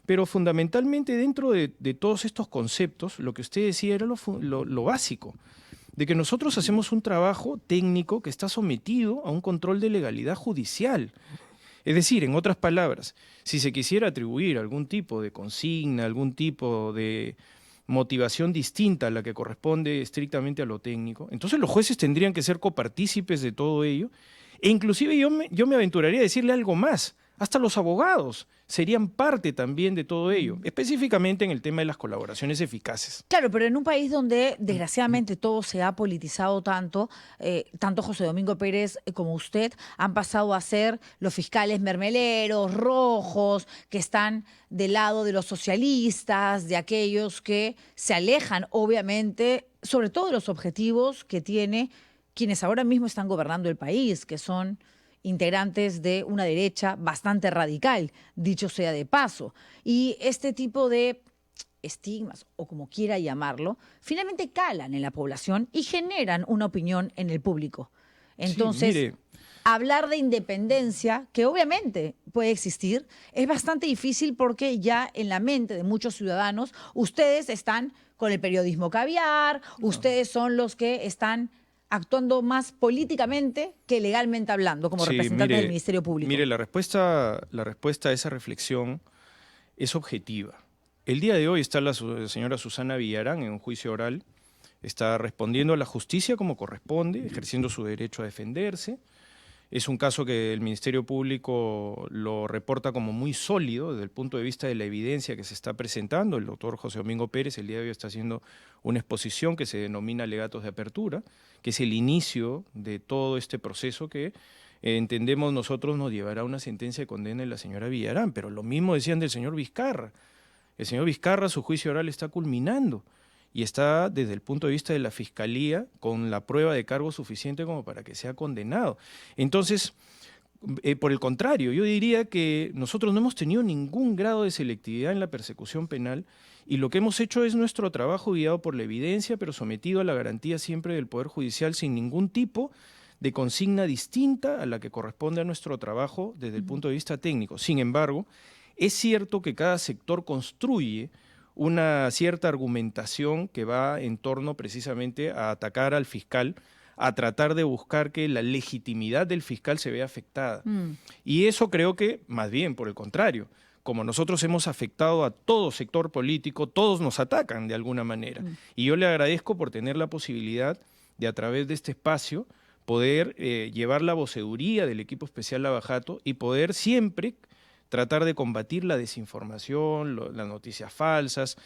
Pero fundamentalmente dentro de todos estos conceptos, lo que usted decía era lo básico, de que nosotros hacemos un trabajo técnico que está sometido a un control de legalidad judicial. Es decir, en otras palabras, si se quisiera atribuir algún tipo de consigna, algún tipo de motivación distinta a la que corresponde estrictamente a lo técnico, entonces los jueces tendrían que ser copartícipes de todo ello, e inclusive yo me aventuraría a decirle algo más. Hasta los abogados serían parte también de todo ello, específicamente en el tema de las colaboraciones eficaces. Claro, pero en un país donde desgraciadamente todo se ha politizado tanto, tanto José Domingo Pérez como usted han pasado a ser los fiscales mermeleros, rojos, que están del lado de los socialistas, de aquellos que se alejan, obviamente, sobre todo de los objetivos que tiene quienes ahora mismo están gobernando el país, que son integrantes de una derecha bastante radical, dicho sea de paso. Y este tipo de estigmas, o como quiera llamarlo, finalmente calan en la población y generan una opinión en el público. Entonces, sí, hablar de independencia, que obviamente puede existir, es bastante difícil porque ya en la mente de muchos ciudadanos, ustedes están con el periodismo caviar, ustedes son los que están actuando más políticamente que legalmente hablando, como Sí, representante del Ministerio Público? Mire, la respuesta a esa reflexión es objetiva. El día de hoy está la señora Susana Villarán en un juicio oral, está respondiendo a la justicia como corresponde, ejerciendo su derecho a defenderse. Es un caso que el Ministerio Público lo reporta como muy sólido desde el punto de vista de la evidencia que se está presentando. El doctor José Domingo Pérez el día de hoy está haciendo una exposición que se denomina Alegatos de Apertura, que es el inicio de todo este proceso que entendemos nosotros nos llevará a una sentencia de condena de la señora Villarán. Pero lo mismo decían del señor Vizcarra. El señor Vizcarra, su juicio oral está culminando y está desde el punto de vista de la Fiscalía con la prueba de cargo suficiente como para que sea condenado. Entonces, por el contrario, yo diría que nosotros no hemos tenido ningún grado de selectividad en la persecución penal y lo que hemos hecho es nuestro trabajo guiado por la evidencia, pero sometido a la garantía siempre del Poder Judicial sin ningún tipo de consigna distinta a la que corresponde a nuestro trabajo desde el punto de vista técnico. Sin embargo, es cierto que cada sector construye una cierta argumentación que va en torno precisamente a atacar al fiscal, a tratar de buscar que la legitimidad del fiscal se vea afectada. Y eso creo que, más bien, por el contrario, como nosotros hemos afectado a todo sector político, todos nos atacan de alguna manera. Y yo le agradezco por tener la posibilidad de, a través de este espacio, poder llevar la voceduría del equipo especial Lava Jato y poder siempre tratar de combatir la desinformación, las noticias falsas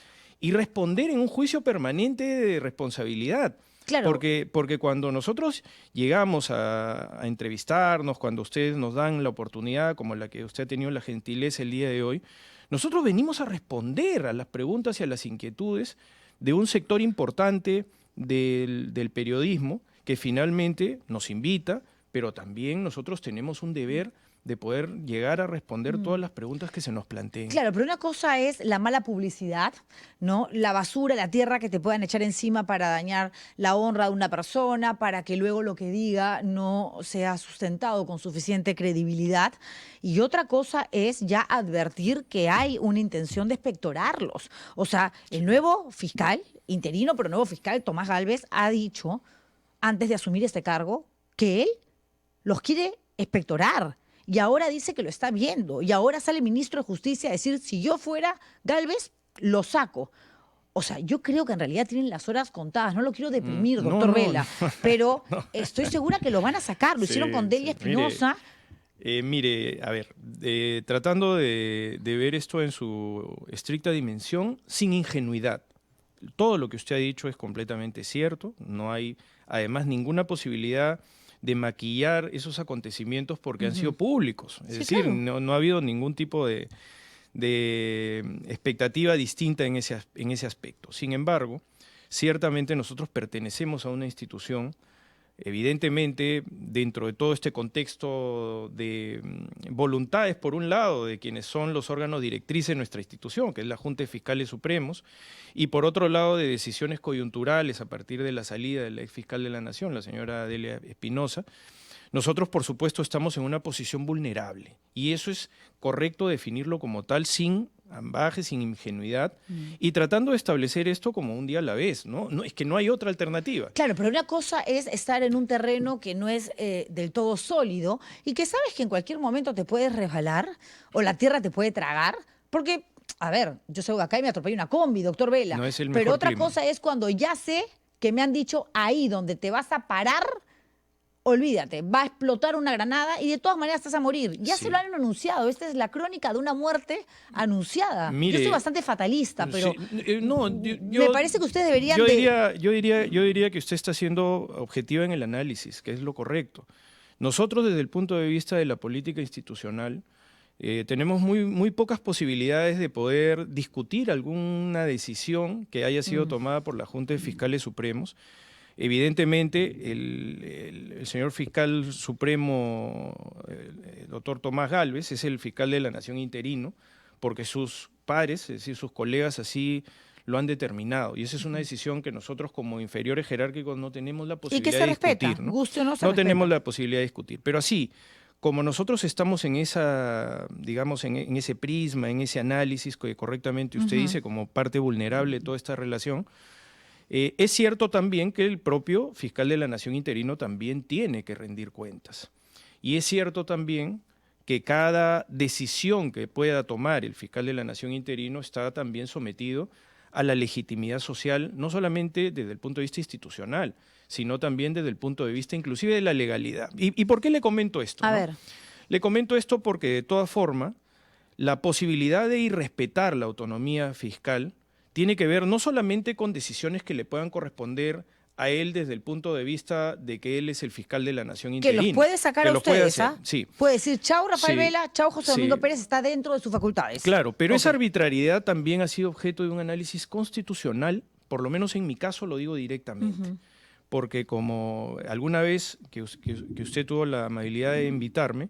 y responder en un juicio permanente de responsabilidad. Claro. Porque cuando nosotros llegamos a entrevistarnos, cuando ustedes nos dan la oportunidad, como la que usted ha tenido la gentileza el día de hoy, nosotros venimos a responder a las preguntas y a las inquietudes de un sector importante del periodismo que finalmente nos invita, pero también nosotros tenemos un deber de poder llegar a responder todas las preguntas que se nos planteen. Claro, pero una cosa es la mala publicidad, ¿no? La basura, la tierra que te puedan echar encima para dañar la honra de una persona, para que luego lo que diga no sea sustentado con suficiente credibilidad. Y otra cosa es ya advertir que hay una intención de expectorarlos. O sea, el nuevo fiscal, interino, pero nuevo fiscal, Tomás Gálvez, ha dicho, antes de asumir este cargo, que él los quiere expectorar. Y ahora dice que lo está viendo. Y ahora sale el ministro de Justicia a decir, si yo fuera Gálvez, lo saco. O sea, yo creo que en realidad tienen las horas contadas. No lo quiero deprimir, doctor Vela, pero estoy segura que lo van a sacar. Lo hicieron con Delia Espinosa. Mire, a ver, tratando de ver esto en su estricta dimensión, sin ingenuidad. Todo lo que usted ha dicho es completamente cierto. No hay, además, ninguna posibilidad de maquillar esos acontecimientos porque han sido públicos. Es decir, claro, no ha habido ningún tipo de expectativa distinta en ese aspecto. Sin embargo, ciertamente nosotros pertenecemos a una institución, evidentemente dentro de todo este contexto de voluntades, por un lado, de quienes son los órganos directrices de nuestra institución, que es la Junta de Fiscales Supremos, y por otro lado de decisiones coyunturales a partir de la salida del ex fiscal de la Nación, la señora Delia Espinosa. Nosotros, por supuesto, estamos en una posición vulnerable y eso es correcto definirlo como tal, sin ambajes, sin ingenuidad y tratando de establecer esto como un día a la vez, ¿no? Es que no hay otra alternativa. Claro, pero una cosa es estar en un terreno que no es del todo sólido y que sabes que en cualquier momento te puedes resbalar o la tierra te puede tragar, porque, a ver, yo salgo de acá y me atropella una combi, doctor Vela, no es el pero otra clima. cosa es cuando ya sé que me han dicho ahí donde te vas a parar, olvídate, va a explotar una granada y de todas maneras estás a morir. Ya se lo han anunciado. Esta es la crónica de una muerte anunciada. Mire, yo soy bastante fatalista, pero no, me parece que ustedes deberían yo diría que usted está siendo objetiva en el análisis, que es lo correcto. Nosotros, desde el punto de vista de la política institucional, tenemos muy pocas posibilidades de poder discutir alguna decisión que haya sido tomada por la Junta de Fiscales Supremos. Evidentemente, el señor fiscal supremo, el doctor Tomás Gálvez, es el fiscal de la Nación interino, porque sus pares, es decir, sus colegas así lo han determinado. Y esa es una decisión que nosotros como inferiores jerárquicos no tenemos la posibilidad de discutir. Y que se respeta, guste o no se respeta. No tenemos la posibilidad de discutir. Pero así, como nosotros estamos en esa, digamos, en ese prisma, en ese análisis que correctamente usted dice como parte vulnerable de toda esta relación, Es cierto también que el propio fiscal de la Nación interino también tiene que rendir cuentas. Y es cierto también que cada decisión que pueda tomar el fiscal de la Nación interino está también sometido a la legitimidad social, no solamente desde el punto de vista institucional, sino también desde el punto de vista inclusive de la legalidad. ¿Y por qué le comento esto? A ¿no? ver, Le comento esto porque de todas formas la posibilidad de irrespetar la autonomía fiscal tiene que ver no solamente con decisiones que le puedan corresponder a él desde el punto de vista de que él es el fiscal de la Nación que interino. los puede sacar que a los puede ustedes, hacer, ¿ah? sí. Puede decir, chau Rafael Sí, Vela, chau José Domingo sí. Pérez, está dentro de sus facultades. Claro, pero esa Ok. arbitrariedad también ha sido objeto de un análisis constitucional, por lo menos en mi caso lo digo directamente. Ujú. Porque como alguna vez que usted tuvo la amabilidad de invitarme,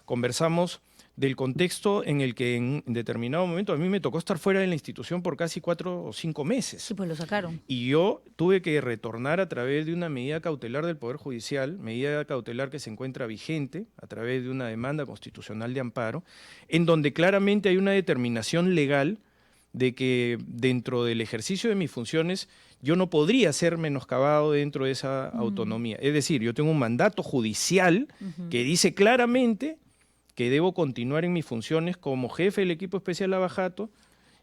conversamos del contexto en el que en determinado momento a mí me tocó estar fuera de la institución por casi 4 o 5 meses. Sí, pues lo sacaron. Y yo tuve que retornar a través de una medida cautelar del Poder Judicial, medida cautelar que se encuentra vigente a través de una demanda constitucional de amparo, en donde claramente hay una determinación legal de que dentro del ejercicio de mis funciones yo no podría ser menoscabado dentro de esa autonomía. Es decir, yo tengo un mandato judicial que dice claramente que debo continuar en mis funciones como jefe del equipo especial Lavajato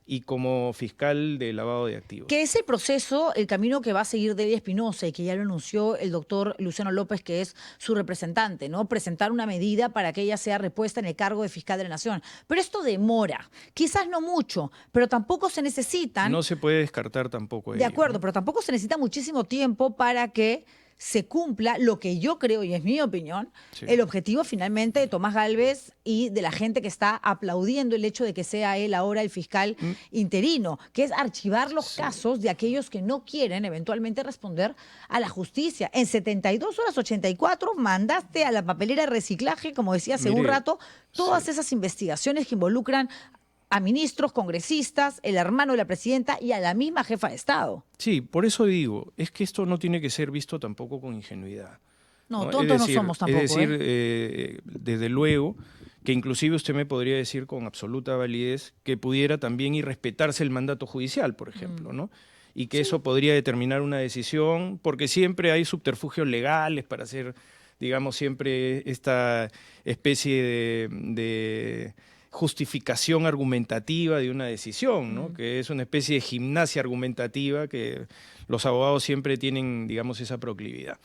y como fiscal de lavado de activos. Que es el proceso, el camino que va a seguir Delia Espinosa y que ya lo anunció el doctor Luciano López, que es su representante, ¿no? Presentar una medida para que ella sea repuesta en el cargo de fiscal de la Nación. Pero esto demora, quizás no mucho, pero tampoco se necesitan. No se puede descartar tampoco De ello, acuerdo, ¿no? pero tampoco se necesita muchísimo tiempo para que se cumpla lo que yo creo, y es mi opinión, Sí. el objetivo finalmente de Tomás Gálvez y de la gente que está aplaudiendo el hecho de que sea él ahora el fiscal interino, que es archivar los casos de aquellos que no quieren eventualmente responder a la justicia. En 72 horas 84 mandaste a la papelera de reciclaje, como decía hace un Mire, rato, todas sí. esas investigaciones que involucran a ministros, congresistas, el hermano de la presidenta y a la misma jefa de Estado. Sí, por eso digo, es que esto no tiene que ser visto tampoco con ingenuidad. No, ¿no? tontos no somos tampoco. Es decir, ¿eh? desde luego, que inclusive usted me podría decir con absoluta validez que pudiera también irrespetarse el mandato judicial, por ejemplo, ¿no? Y que eso podría determinar una decisión, porque siempre hay subterfugios legales para hacer, digamos, siempre esta especie de justificación argumentativa de una decisión, ¿no? Que es una especie de gimnasia argumentativa que los abogados siempre tienen, digamos, esa proclividad.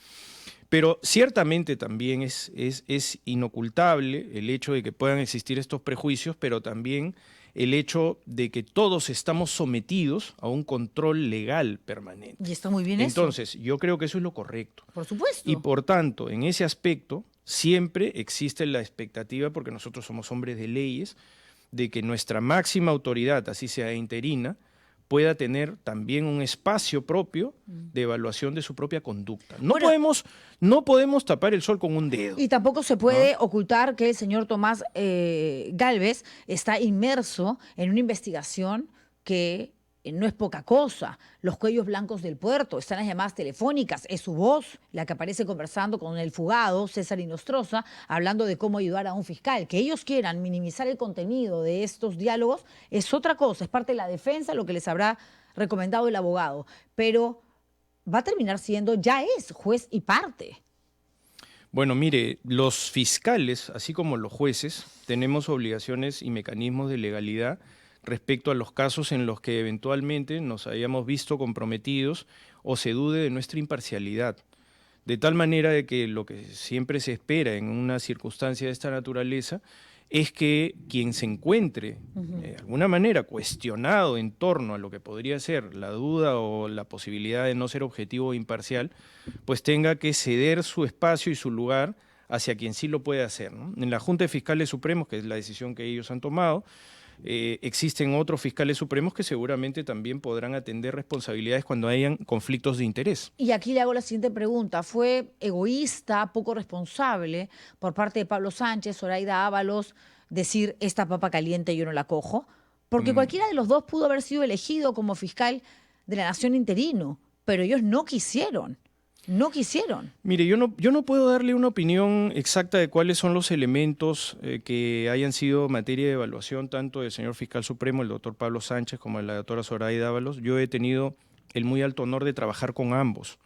Pero ciertamente también es inocultable el hecho de que puedan existir estos prejuicios, pero también el hecho de que todos estamos sometidos a un control legal permanente. Y está muy bien eso. Entonces, yo creo que eso es lo correcto. Por supuesto. Y por tanto, en ese aspecto, siempre existe la expectativa, porque nosotros somos hombres de leyes, de que nuestra máxima autoridad, así sea interina, pueda tener también un espacio propio de evaluación de su propia conducta. No podemos tapar el sol con un dedo. Y tampoco se puede ocultar que el señor Tomás Gálvez está inmerso en una investigación que no es poca cosa. Los cuellos blancos del puerto, están las llamadas telefónicas, es su voz la que aparece conversando con el fugado César Inostroza, hablando de cómo ayudar a un fiscal. Que ellos quieran minimizar el contenido de estos diálogos es otra cosa, es parte de la defensa, lo que les habrá recomendado el abogado. Pero va a terminar siendo, ya es juez y parte. Bueno, mire, los fiscales, así como los jueces, tenemos obligaciones y mecanismos de legalidad respecto a los casos en los que eventualmente nos hayamos visto comprometidos o se dude de nuestra imparcialidad. De tal manera de que lo que siempre se espera en una circunstancia de esta naturaleza es que quien se encuentre de alguna manera cuestionado en torno a lo que podría ser la duda o la posibilidad de no ser objetivo o imparcial, pues tenga que ceder su espacio y su lugar hacia quien sí lo puede hacer, ¿no? En la Junta de Fiscales Supremos, que es la decisión que ellos han tomado, existen otros fiscales supremos que seguramente también podrán atender responsabilidades cuando hayan conflictos de interés. Y aquí le hago la siguiente pregunta. ¿Fue egoísta, poco responsable por parte de Pablo Sánchez, Zoraida Ábalos, decir esta papa caliente yo no la cojo? Porque cualquiera de los dos pudo haber sido elegido como fiscal de la Nación interino, pero ellos no quisieron. No quisieron. Mire, yo no puedo darle una opinión exacta de cuáles son los elementos que hayan sido materia de evaluación tanto del señor fiscal supremo, el doctor Pablo Sánchez, como de la doctora Zoraida Ábalos. Yo he tenido el muy alto honor de trabajar con ambos.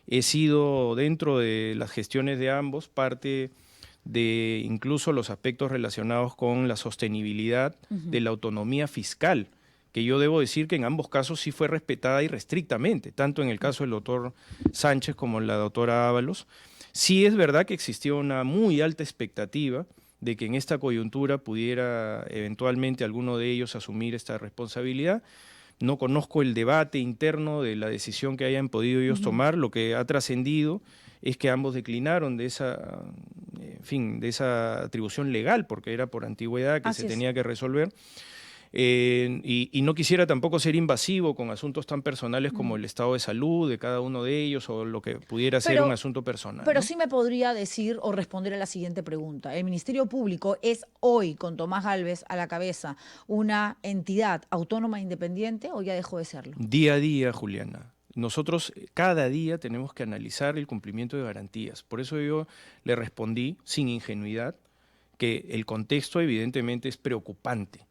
He sido, dentro de las gestiones de ambos, parte de incluso los aspectos relacionados con la sostenibilidad de la autonomía fiscal, que yo debo decir que en ambos casos sí fue respetada irrestrictamente, tanto en el caso del doctor Sánchez como en la doctora Ábalos. Sí es verdad que existió una muy alta expectativa de que en esta coyuntura pudiera eventualmente alguno de ellos asumir esta responsabilidad. No conozco el debate interno de la decisión que hayan podido ellos tomar. Lo que ha trascendido es que ambos declinaron de esa, en fin, de esa atribución legal, porque era por antigüedad que Así se es. tenía que resolver. Y no quisiera tampoco ser invasivo con asuntos tan personales como el estado de salud de cada uno de ellos o lo que pudiera ser un asunto personal, Pero ¿no? sí me podría decir o responder a la siguiente pregunta. ¿El Ministerio Público es hoy, con Tomás Gálvez a la cabeza, una entidad autónoma e independiente o ya dejó de serlo? Día a día, Juliana. Nosotros cada día tenemos que analizar el cumplimiento de garantías. Por eso yo le respondí, sin ingenuidad, que el contexto evidentemente es preocupante.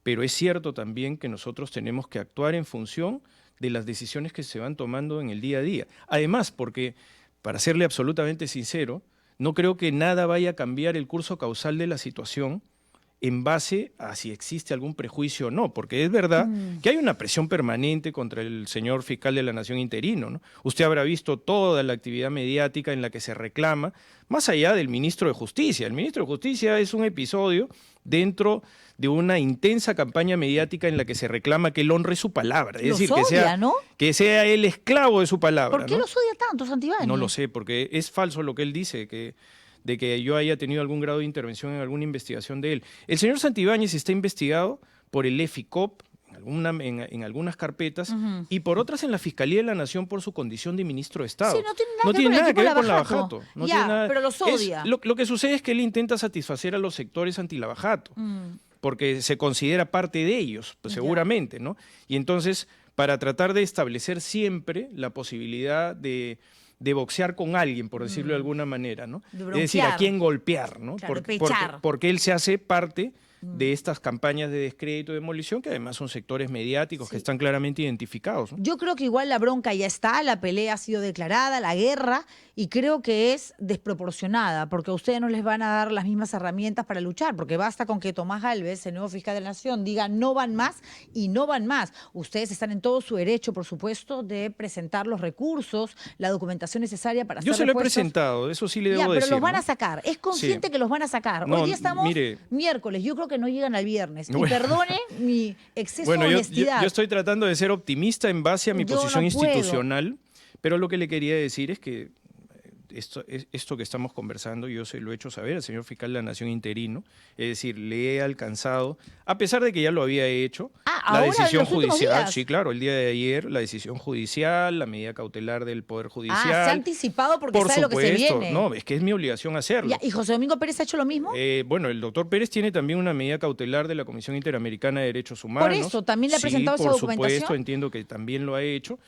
Pero es cierto también que nosotros tenemos que actuar en función de las decisiones que se van tomando en el día a día. Además, porque, para serle absolutamente sincero, no creo que nada vaya a cambiar el curso causal de la situación en base a si existe algún prejuicio o no, porque es verdad que hay una presión permanente contra el señor fiscal de la Nación interino, ¿no? Usted habrá visto toda la actividad mediática en la que se reclama, más allá del ministro de Justicia. El ministro de Justicia es un episodio dentro de una intensa campaña mediática en la que se reclama que él honre su palabra, es Los decir, odia, ¿no? que sea el esclavo de su palabra. ¿Por qué ¿no? los odia tanto, Santibáñez? No lo sé, porque es falso lo que él dice, de que yo haya tenido algún grado de intervención en alguna investigación de él. El señor Santibáñez está investigado por el EFICOP en algunas carpetas y por otras en la Fiscalía de la Nación por su condición de ministro de Estado. Sí, no tiene nada que ver con el equipo Lavajato. No Ya, tiene nada- pero los odia. Lo que sucede es que él intenta satisfacer a los sectores antilavajato, porque se considera parte de ellos, pues, Ya. seguramente, ¿no? Y entonces, para tratar de establecer siempre la posibilidad de boxear con alguien, por decirlo de alguna manera, ¿no? De Es decir, a broncear. quién golpear, ¿no? Claro, de pechar. Porque él se hace parte de estas campañas de descrédito y demolición, que además son sectores mediáticos que están claramente identificados, ¿no? Yo creo que igual la bronca ya está, la pelea ha sido declarada, la guerra, y creo que es desproporcionada, porque a ustedes no les van a dar las mismas herramientas para luchar, porque basta con que Tomás Gálvez, el nuevo fiscal de la Nación, diga no van más y no van más. Ustedes están en todo su derecho, por supuesto, de presentar los recursos, la documentación necesaria para hacer Yo se lo he repuestos. presentado, eso sí le Ya, debo pero decir, los van ¿no? a sacar. Es consciente Sí. que los van a sacar. No, Hoy día estamos mire. miércoles. Yo creo que no llegan al viernes. Y Bueno. perdone mi exceso Bueno, de yo honestidad. estoy tratando de ser optimista en base a mi Yo posición no puedo. institucional, pero lo que le quería decir es que esto que estamos conversando, yo se lo he hecho saber al señor fiscal de la Nación interino, es decir, le he alcanzado, a pesar de que ya lo había hecho, la ahora, en decisión los últimos judicial, días. sí, claro, el día de ayer, la decisión judicial, la medida cautelar del Poder Judicial. Se ha anticipado porque por sabe lo que se supuesto, viene. no, es que es mi obligación hacerlo. Ya, ¿y José Domingo Pérez ha hecho lo mismo? Bueno, el doctor Pérez tiene también una medida cautelar de la Comisión Interamericana de Derechos Humanos. eso, ¿también le ha Sí, presentado esa por documentación? supuesto, entiendo que también lo ha hecho.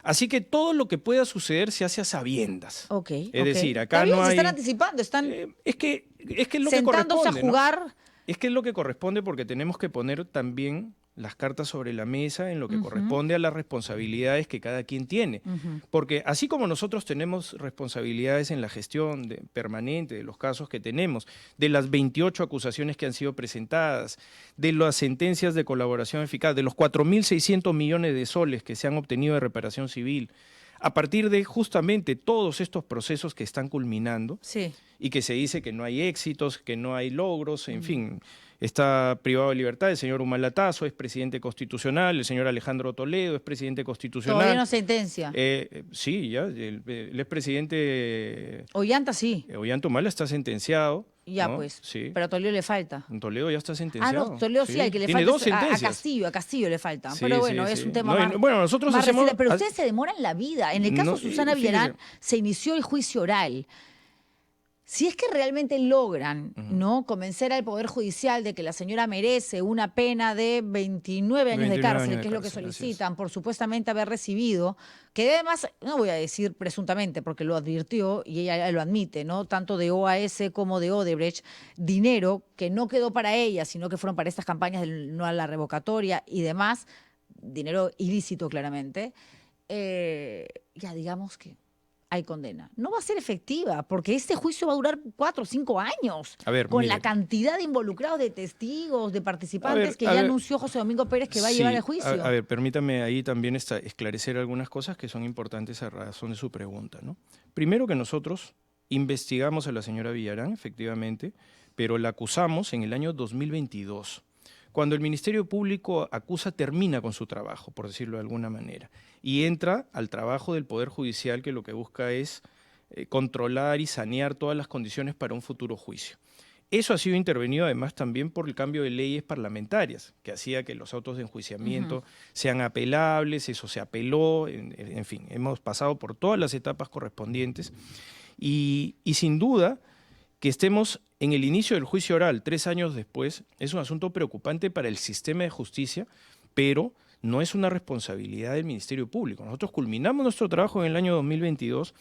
Así que todo lo que pueda suceder se hace a sabiendas. Ok. Es decir, acá Está bien, no se hay... están anticipando, están es que es lo que sentándose corresponde, a ¿no? jugar. Es que es lo que corresponde porque tenemos que poner también las cartas sobre la mesa en lo que corresponde a las responsabilidades que cada quien tiene. Porque así como nosotros tenemos responsabilidades en la gestión permanente de los casos que tenemos, de las 28 acusaciones que han sido presentadas, de las sentencias de colaboración eficaz, de los 4.600 millones de soles que se han obtenido de reparación civil, a partir de justamente todos estos procesos que están culminando, Sí. y que se dice que no hay éxitos, que no hay logros, en fin, está privado de libertad el señor Humalatazo, es presidente constitucional, el señor Alejandro Toledo es presidente constitucional. Todavía no sentencia. Sí, ya, el expresidente Ollanta sí. Ollanta Humala está sentenciado. Ya, ¿no? pues. Sí. Pero a Toledo le falta. Toledo ya está sentenciado. No, Toledo sí, al que le Tiene falta dos es a sentencias. A Castillo le falta. Sí, Pero bueno, sí, es sí. un tema No, más, bueno, nosotros más hacemos... reciente. Pero ustedes se demoran la vida. En el caso No, de Susana fíjese. Villarán se inició el juicio oral. Si es que realmente logran, ¿no?, convencer al Poder Judicial de que la señora merece una pena de 29 años de 29 cárcel, años que de es lo que cárcel, así es. solicitan por supuestamente haber recibido, que además, no voy a decir presuntamente, porque lo advirtió y ella lo admite, ¿no?, tanto de OAS como de Odebrecht, dinero que no quedó para ella, sino que fueron para estas campañas del no a la revocatoria y demás, dinero ilícito claramente. ya digamos que hay condena. No va a ser efectiva, porque este juicio va a durar 4 o 5 años. A ver, con mire. la cantidad de involucrados, de testigos, de participantes que ya anunció José Domingo Pérez que va a llevar el juicio. A ver, permítame ahí también esclarecer algunas cosas que son importantes a razón de su pregunta, ¿no? Primero, que nosotros investigamos a la señora Villarán, efectivamente, pero la acusamos en el año 2022. Cuando el Ministerio Público acusa, termina con su trabajo, por decirlo de alguna manera, y entra al trabajo del Poder Judicial, que lo que busca es controlar y sanear todas las condiciones para un futuro juicio. Eso ha sido intervenido además también por el cambio de leyes parlamentarias, que hacía que los autos de enjuiciamiento sean apelables, eso se apeló, en fin, hemos pasado por todas las etapas correspondientes y sin duda que estemos en el inicio del juicio oral 3 años después es un asunto preocupante para el sistema de justicia, pero no es una responsabilidad del Ministerio Público. Nosotros culminamos nuestro trabajo en el año 2022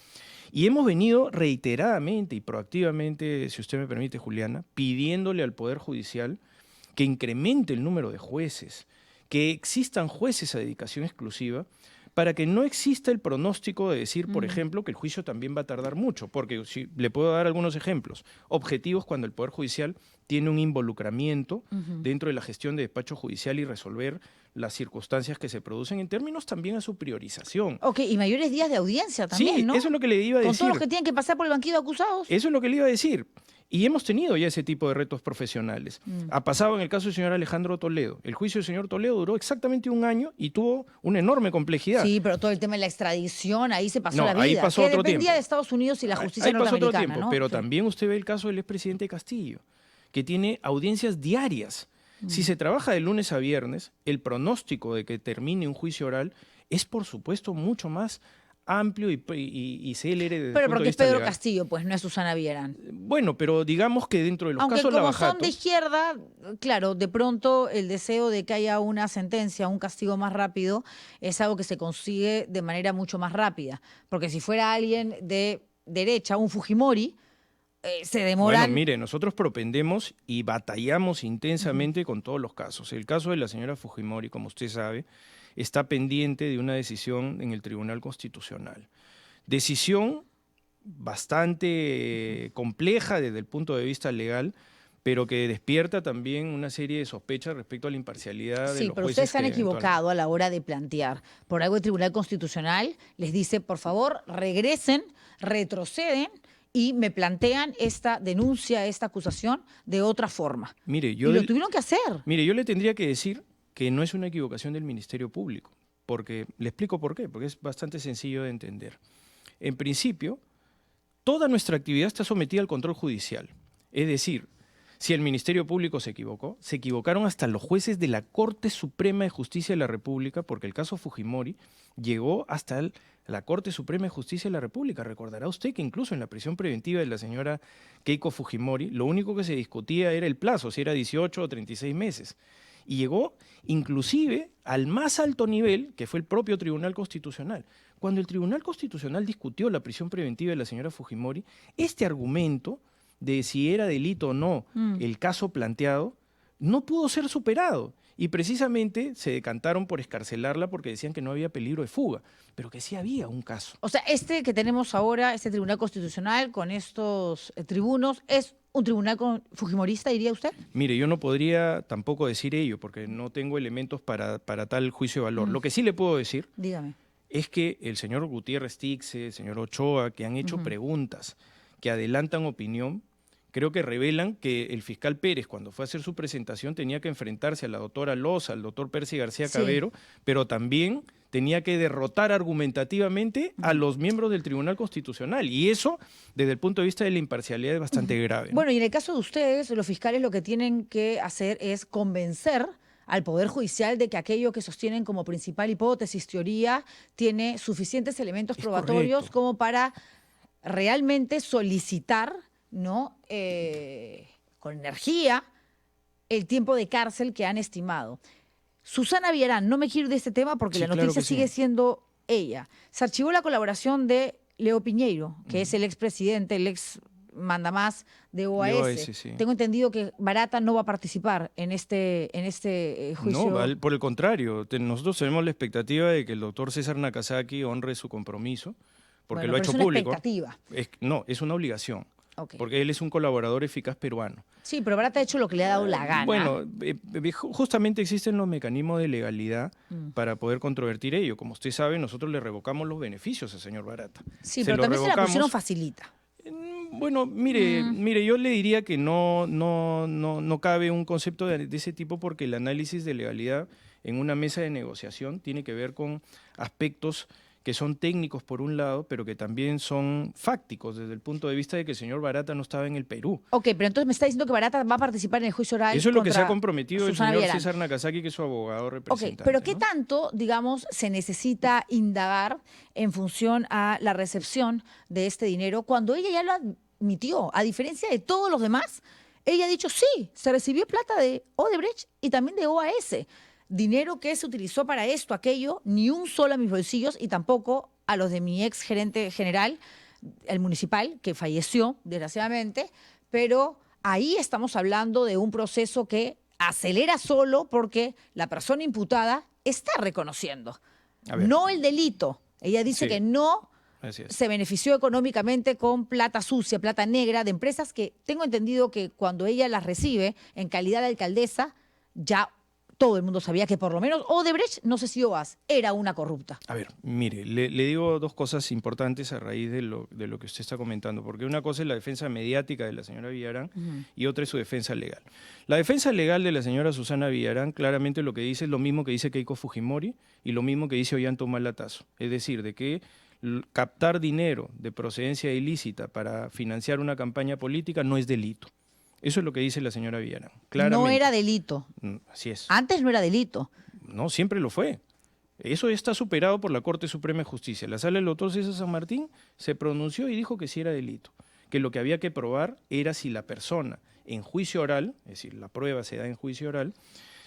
y hemos venido reiteradamente y proactivamente, si usted me permite, Juliana, pidiéndole al Poder Judicial que incremente el número de jueces, que existan jueces a dedicación exclusiva, para que no exista el pronóstico de decir, por ejemplo, que el juicio también va a tardar mucho, porque si, le puedo dar algunos ejemplos objetivos cuando el Poder Judicial tiene un involucramiento dentro de la gestión de despacho judicial y resolver las circunstancias que se producen en términos también a su priorización. Ok, y mayores días de audiencia también, sí, ¿no? Eso es lo que le iba a decir. Con todos los que tienen que pasar por el banquillo de acusados. Eso es lo que le iba a decir. Y hemos tenido ya ese tipo de retos profesionales. Ha pasado en el caso del señor Alejandro Toledo. El juicio del señor Toledo duró exactamente 1 año y tuvo una enorme complejidad. Sí, pero todo el tema de la extradición, ahí se pasó No, la vida. ahí pasó que otro dependía tiempo. de Estados Unidos y la justicia Ahí pasó norteamericana, otro tiempo, ¿no? pero Sí. también usted ve el caso del expresidente Castillo, que tiene audiencias diarias. Si se trabaja de lunes a viernes, el pronóstico de que termine un juicio oral es, por supuesto, mucho más amplio y célere desde el Pero punto de porque es vista Pedro legal. Castillo, pues no es Susana Villarán. Bueno, pero digamos que dentro de los Aunque casos como Lavajato, son de izquierda, claro, de pronto el deseo de que haya una sentencia, un castigo más rápido, es algo que se consigue de manera mucho más rápida. Porque si fuera alguien de derecha, un Fujimori, se demoran... Bueno, mire, nosotros propendemos y batallamos intensamente con todos los casos. El caso de la señora Fujimori, como usted sabe, está pendiente de una decisión en el Tribunal Constitucional. Decisión bastante compleja desde el punto de vista legal, pero que despierta también una serie de sospechas respecto a la imparcialidad de Sí, los pero jueces. ustedes se han equivocado a la hora de plantear. Por algo el Tribunal Constitucional les dice, por favor, regresen, retroceden y me plantean esta denuncia, esta acusación de otra forma. Mire, y lo tuvieron que hacer. Mire, yo le tendría que decir que no es una equivocación del Ministerio Público, porque le explico por qué, porque es bastante sencillo de entender. En principio, toda nuestra actividad está sometida al control judicial. Es decir, si el Ministerio Público se equivocó, se equivocaron hasta los jueces de la Corte Suprema de Justicia de la República, porque el caso Fujimori llegó hasta la Corte Suprema de Justicia de la República. Recordará usted que incluso en la prisión preventiva de la señora Keiko Fujimori, lo único que se discutía era el plazo, si era 18 o 36 meses. Y llegó inclusive al más alto nivel, que fue el propio Tribunal Constitucional. Cuando el Tribunal Constitucional discutió la prisión preventiva de la señora Fujimori, este argumento de si era delito o no el caso planteado, no pudo ser superado. Y precisamente se decantaron por excarcelarla porque decían que no había peligro de fuga, pero que sí había un caso. O sea, este que tenemos ahora, este Tribunal Constitucional con estos tribunos, ¿es un tribunal fujimorista, diría usted? Mire, yo no podría tampoco decir ello porque no tengo elementos para tal juicio de valor. Lo que sí le puedo decir Dígame. es que el señor Gutiérrez Tixe, el señor Ochoa, que han hecho preguntas que adelantan opinión, creo que revelan que el fiscal Pérez, cuando fue a hacer su presentación, tenía que enfrentarse a la doctora Loza, al doctor Percy García Cabero, pero también tenía que derrotar argumentativamente a los miembros del Tribunal Constitucional. Y eso, desde el punto de vista de la imparcialidad, es bastante grave, ¿no? Bueno, y en el caso de ustedes, los fiscales lo que tienen que hacer es convencer al Poder Judicial de que aquello que sostienen como principal hipótesis, teoría, tiene suficientes elementos probatorios correcto. como para realmente solicitar, ¿no? Con energía, el tiempo de cárcel que han estimado. Susana Villarán, no me quiero ir de este tema porque Sí, la claro noticia que sí. sigue siendo ella. Se archivó la colaboración de Leo Piñeiro, que es el expresidente, el ex mandamás de OAS. OAS, sí. Tengo entendido que Barata no va a participar en este juicio. No, por el contrario, nosotros tenemos la expectativa de que el doctor César Nakazaki honre su compromiso, porque Bueno, lo ha pero hecho es una público. expectativa. No, es una obligación, Ok. porque él es un colaborador eficaz peruano. Sí, pero Barata ha hecho lo que le ha dado la gana. Bueno, justamente existen los mecanismos de legalidad para poder controvertir ello. Como usted sabe, nosotros le revocamos los beneficios al señor Barata. Sí, Se pero lo también se la revocamos. pusieron facilita. Bueno, mire, yo le diría que no cabe un concepto de ese tipo, porque el análisis de legalidad en una mesa de negociación tiene que ver con aspectos que son técnicos por un lado, pero que también son fácticos desde el punto de vista de que el señor Barata no estaba en el Perú. Ok, pero entonces me está diciendo que Barata va a participar en el juicio oral. Eso es lo que se ha contra comprometido el Susana señor Villarán. César Nakazaki, que es su abogado Ok, representante. pero ¿qué ¿no? tanto, digamos, se necesita indagar en función a la recepción de este dinero cuando ella ya lo admitió? A diferencia de todos los demás, ella ha dicho sí, se recibió plata de Odebrecht y también de OAS. Dinero que se utilizó para esto, aquello, ni un solo a mis bolsillos y tampoco a los de mi ex gerente general, el municipal, que falleció, desgraciadamente, pero ahí estamos hablando de un proceso que acelera solo porque la persona imputada está reconociendo, A ver. no el delito. Ella dice Sí. que no Así es. se benefició económicamente con plata sucia, plata negra, de empresas que tengo entendido que cuando ella las recibe en calidad de alcaldesa, ya todo el mundo sabía que por lo menos Odebrecht, no sé si OAS, era una corrupta. A ver, mire, le digo dos cosas importantes a raíz de lo que usted está comentando, porque una cosa es la defensa mediática de la señora Villarán y otra es su defensa legal. La defensa legal de la señora Susana Villarán claramente lo que dice es lo mismo que dice Keiko Fujimori y lo mismo que dice Ollanta Humala-Tazo, es decir, de que captar dinero de procedencia ilícita para financiar una campaña política no es delito. Eso es lo que dice la señora Villarán, claramente. No era delito. Así es. Antes no era delito. No, siempre lo fue. Eso ya está superado por la Corte Suprema de Justicia. La sala del doctor César San Martín se pronunció y dijo que sí era delito, que lo que había que probar era si la persona en juicio oral, es decir, la prueba se da en juicio oral,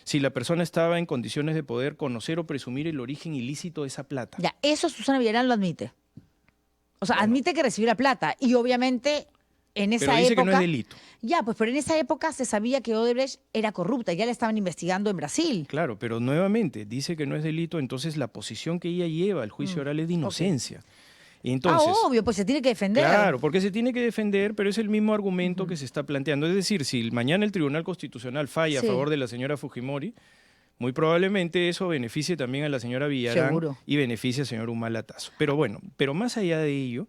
si la persona estaba en condiciones de poder conocer o presumir el origen ilícito de esa plata. Ya, eso Susana Villarán lo admite. O sea, admite que recibió la plata y obviamente en esa Pero dice época... que no es delito. Ya, pues pero en esa época se sabía que Odebrecht era corrupta, ya la estaban investigando en Brasil. Claro, pero nuevamente dice que no es delito, entonces la posición que ella lleva al juicio oral es de inocencia. Entonces, obvio, pues se tiene que defender. claro, porque se tiene que defender, pero es el mismo argumento que se está planteando. Es decir, si mañana el Tribunal Constitucional falla Sí. a favor de la señora Fujimori, muy probablemente eso beneficie también a la señora Villarán Seguro. y beneficie al señor Humala-Tazo. Pero bueno, pero más allá de ello,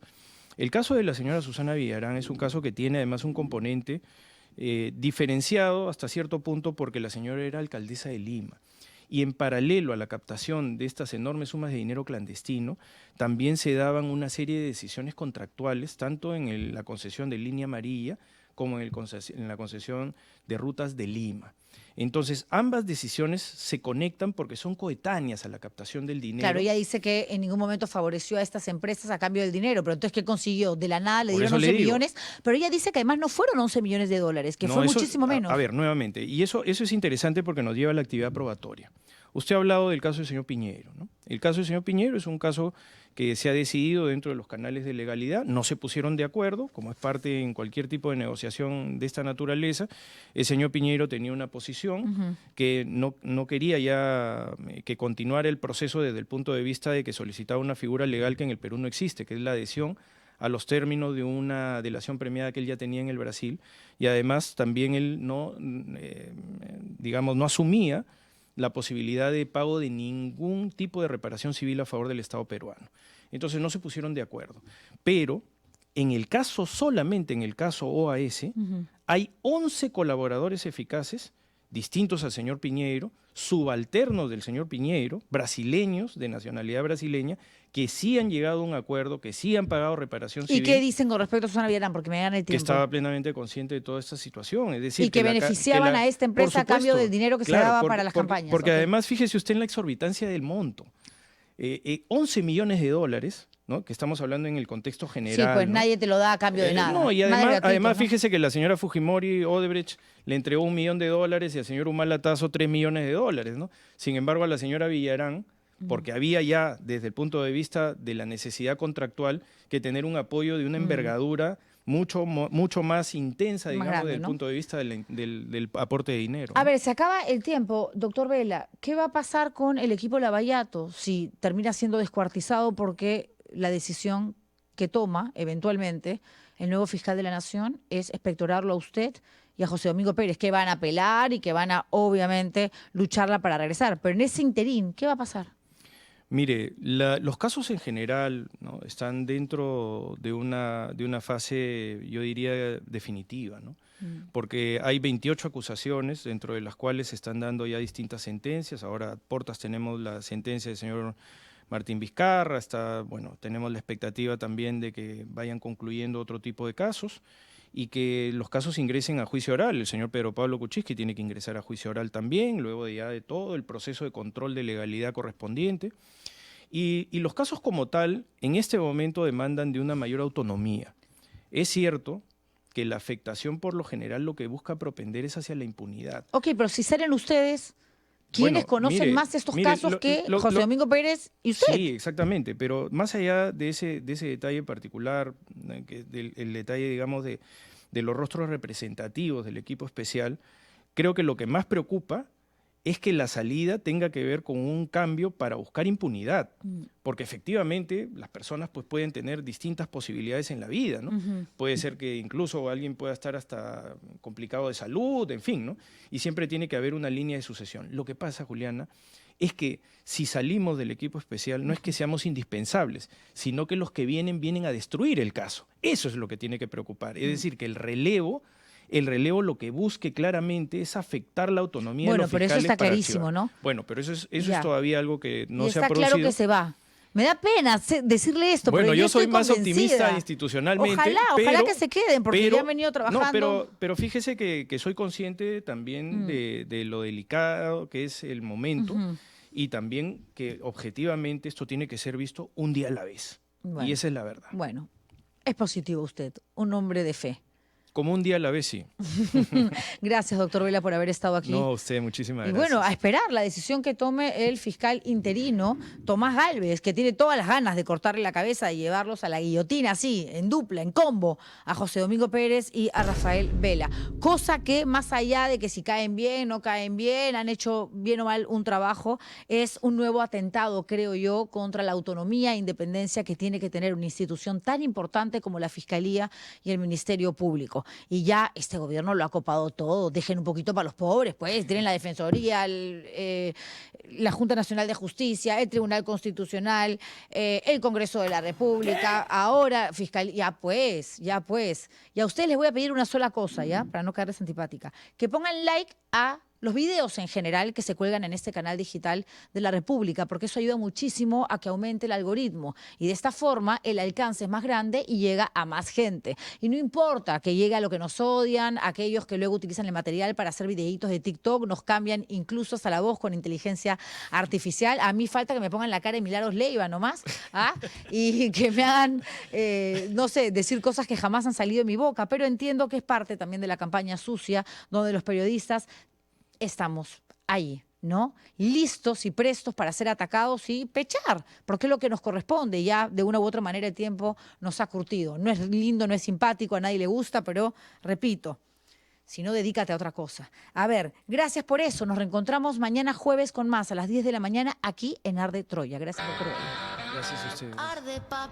el caso de la señora Susana Villarán es un caso que tiene además un componente diferenciado hasta cierto punto porque la señora era alcaldesa de Lima. Y en paralelo a la captación de estas enormes sumas de dinero clandestino, también se daban una serie de decisiones contractuales, tanto en la concesión de Línea Amarilla como en la concesión de rutas de Lima. Entonces, ambas decisiones se conectan porque son coetáneas a la captación del dinero. Claro, ella dice que en ningún momento favoreció a estas empresas a cambio del dinero, pero entonces, ¿qué consiguió? De la nada le Por dieron eso le 11 digo. millones, pero ella dice que además no fueron 11 millones de dólares, que No, fue eso- muchísimo menos. A ver, nuevamente, y eso es interesante porque nos lleva a la actividad probatoria. Usted ha hablado del caso del señor Piñero, ¿no? El caso del señor Piñero es un caso que se ha decidido dentro de los canales de legalidad, no se pusieron de acuerdo, como es parte en cualquier tipo de negociación de esta naturaleza. El señor Piñero tenía una posición que no quería ya que continuara el proceso desde el punto de vista de que solicitaba una figura legal que en el Perú no existe, que es la adhesión a los términos de una delación premiada que él ya tenía en el Brasil, y además también él no asumía la posibilidad de pago de ningún tipo de reparación civil a favor del Estado peruano. Entonces no se pusieron de acuerdo. Pero solamente en el caso OAS, hay 11 colaboradores eficaces, distintos al señor Piñeiro, subalternos del señor Piñeiro, brasileños de nacionalidad brasileña, que sí han llegado a un acuerdo, que sí han pagado reparación ¿Y civil. qué dicen con respecto a Susana Villarán? Porque me gana el Que tiempo. estaba plenamente consciente de toda esta situación. Es decir, Y que beneficiaban a esta empresa por a cambio supuesto, del dinero que se claro, daba para las campañas. Porque Ok. además, fíjese usted en la exorbitancia del monto. 11 millones de dólares, ¿no? Que estamos hablando en el contexto Sí, general. pues ¿no? nadie te lo da a cambio de nada. No, y Nada además, gratuito, ¿no? fíjese que la señora Fujimori Odebrecht le entregó $1 millón y al señor Humala-Tazo $3 millones, ¿no? Sin embargo, a la señora Villarán, porque había ya, desde el punto de vista de la necesidad contractual, que tener un apoyo de una envergadura mucho más intensa, Más digamos, grande, desde el ¿no? punto de vista del aporte de dinero. A ver, se acaba el tiempo, doctor Vela. ¿Qué va a pasar con el equipo Lavallato si termina siendo descuartizado porque la decisión que toma eventualmente el nuevo fiscal de la Nación es expectorarlo a usted y a José Domingo Pérez, que van a apelar y que van a, obviamente, lucharla para regresar? Pero en ese interín, ¿qué va a pasar? Mire, los casos en general, ¿no?, están dentro de una fase, yo diría, definitiva, ¿no? Porque hay 28 acusaciones, dentro de las cuales se están dando ya distintas sentencias. Ahora, a portas tenemos la sentencia del señor Martín Vizcarra, bueno, tenemos la expectativa también de que vayan concluyendo otro tipo de casos y que los casos ingresen a juicio oral. El señor Pedro Pablo Kuczynski tiene que ingresar a juicio oral también, luego de todo el proceso de control de legalidad correspondiente. Y los casos como tal, en este momento demandan de una mayor autonomía. Es cierto que la afectación por lo general lo que busca propender es hacia la impunidad. Ok, pero si salen ustedes, ¿quiénes Bueno, conocen más estos casos que José Domingo Pérez y usted? Sí, exactamente, pero más allá de ese detalle particular, el detalle, digamos, de los rostros representativos del equipo especial, creo que lo que más preocupa es que la salida tenga que ver con un cambio para buscar impunidad, porque efectivamente las personas pues pueden tener distintas posibilidades en la vida, ¿no? Puede ser que incluso alguien pueda estar hasta complicado de salud, en fin, ¿no? Y siempre tiene que haber una línea de sucesión. Lo que pasa, Juliana, es que si salimos del equipo especial no es que seamos indispensables, sino que los que vienen a destruir el caso. Eso es lo que tiene que preocupar, es decir, que el relevo lo que busque claramente es afectar la autonomía de los fiscales. Bueno, pero eso está para clarísimo, archivar. ¿no? Bueno, pero eso es Ya. todavía algo que no Y se ha está producido. claro que se va. Me da pena decirle esto, Bueno, pero yo estoy soy más convencida. optimista institucionalmente. Ojalá que se queden, porque ya han venido trabajando. No, pero fíjese que soy consciente también de lo delicado que es el momento y también que objetivamente esto tiene que ser visto un día a la vez. Bueno. Y esa es la verdad. Bueno, es positivo usted, un hombre de fe. Como un día a la vez, sí. Gracias, doctor Vela, por haber estado aquí. No, usted, muchísimas Y gracias. bueno, a esperar la decisión que tome el fiscal interino, Tomás Gálvez, que tiene todas las ganas de cortarle la cabeza y llevarlos a la guillotina, así, en dupla, en combo, a José Domingo Pérez y a Rafael Vela. Cosa que, más allá de que si caen bien, no caen bien, han hecho bien o mal un trabajo, es un nuevo atentado, creo yo, contra la autonomía e independencia que tiene que tener una institución tan importante como la Fiscalía y el Ministerio Público. Y ya este gobierno lo ha copado todo. Dejen un poquito para los pobres, pues. Tienen la Defensoría, la Junta Nacional de Justicia, el Tribunal Constitucional, el Congreso de la República, ahora Fiscalía. Ya pues. Y a ustedes les voy a pedir una sola cosa, ¿ya? Para no caerles antipática. Que pongan like a los videos en general que se cuelgan en este canal digital de la República, porque eso ayuda muchísimo a que aumente el algoritmo. Y de esta forma el alcance es más grande y llega a más gente. Y no importa que llegue a lo que nos odian, aquellos que luego utilizan el material para hacer videitos de TikTok, nos cambian incluso hasta la voz con inteligencia artificial. A mí falta que me pongan la cara de Milagros Leiva nomás, ¿ah? Y que me hagan, no sé, decir cosas que jamás han salido de mi boca, pero entiendo que es parte también de la campaña sucia, donde los periodistas estamos ahí, ¿no? Listos y prestos para ser atacados y pechar, porque es lo que nos corresponde. Ya de una u otra manera el tiempo nos ha curtido. No es lindo, no es simpático, a nadie le gusta, pero repito, si no, dedícate a otra cosa. A ver, gracias por eso. Nos reencontramos mañana jueves con más a las 10 de la mañana aquí en Arde Troya. Gracias, doctor. Gracias a ustedes.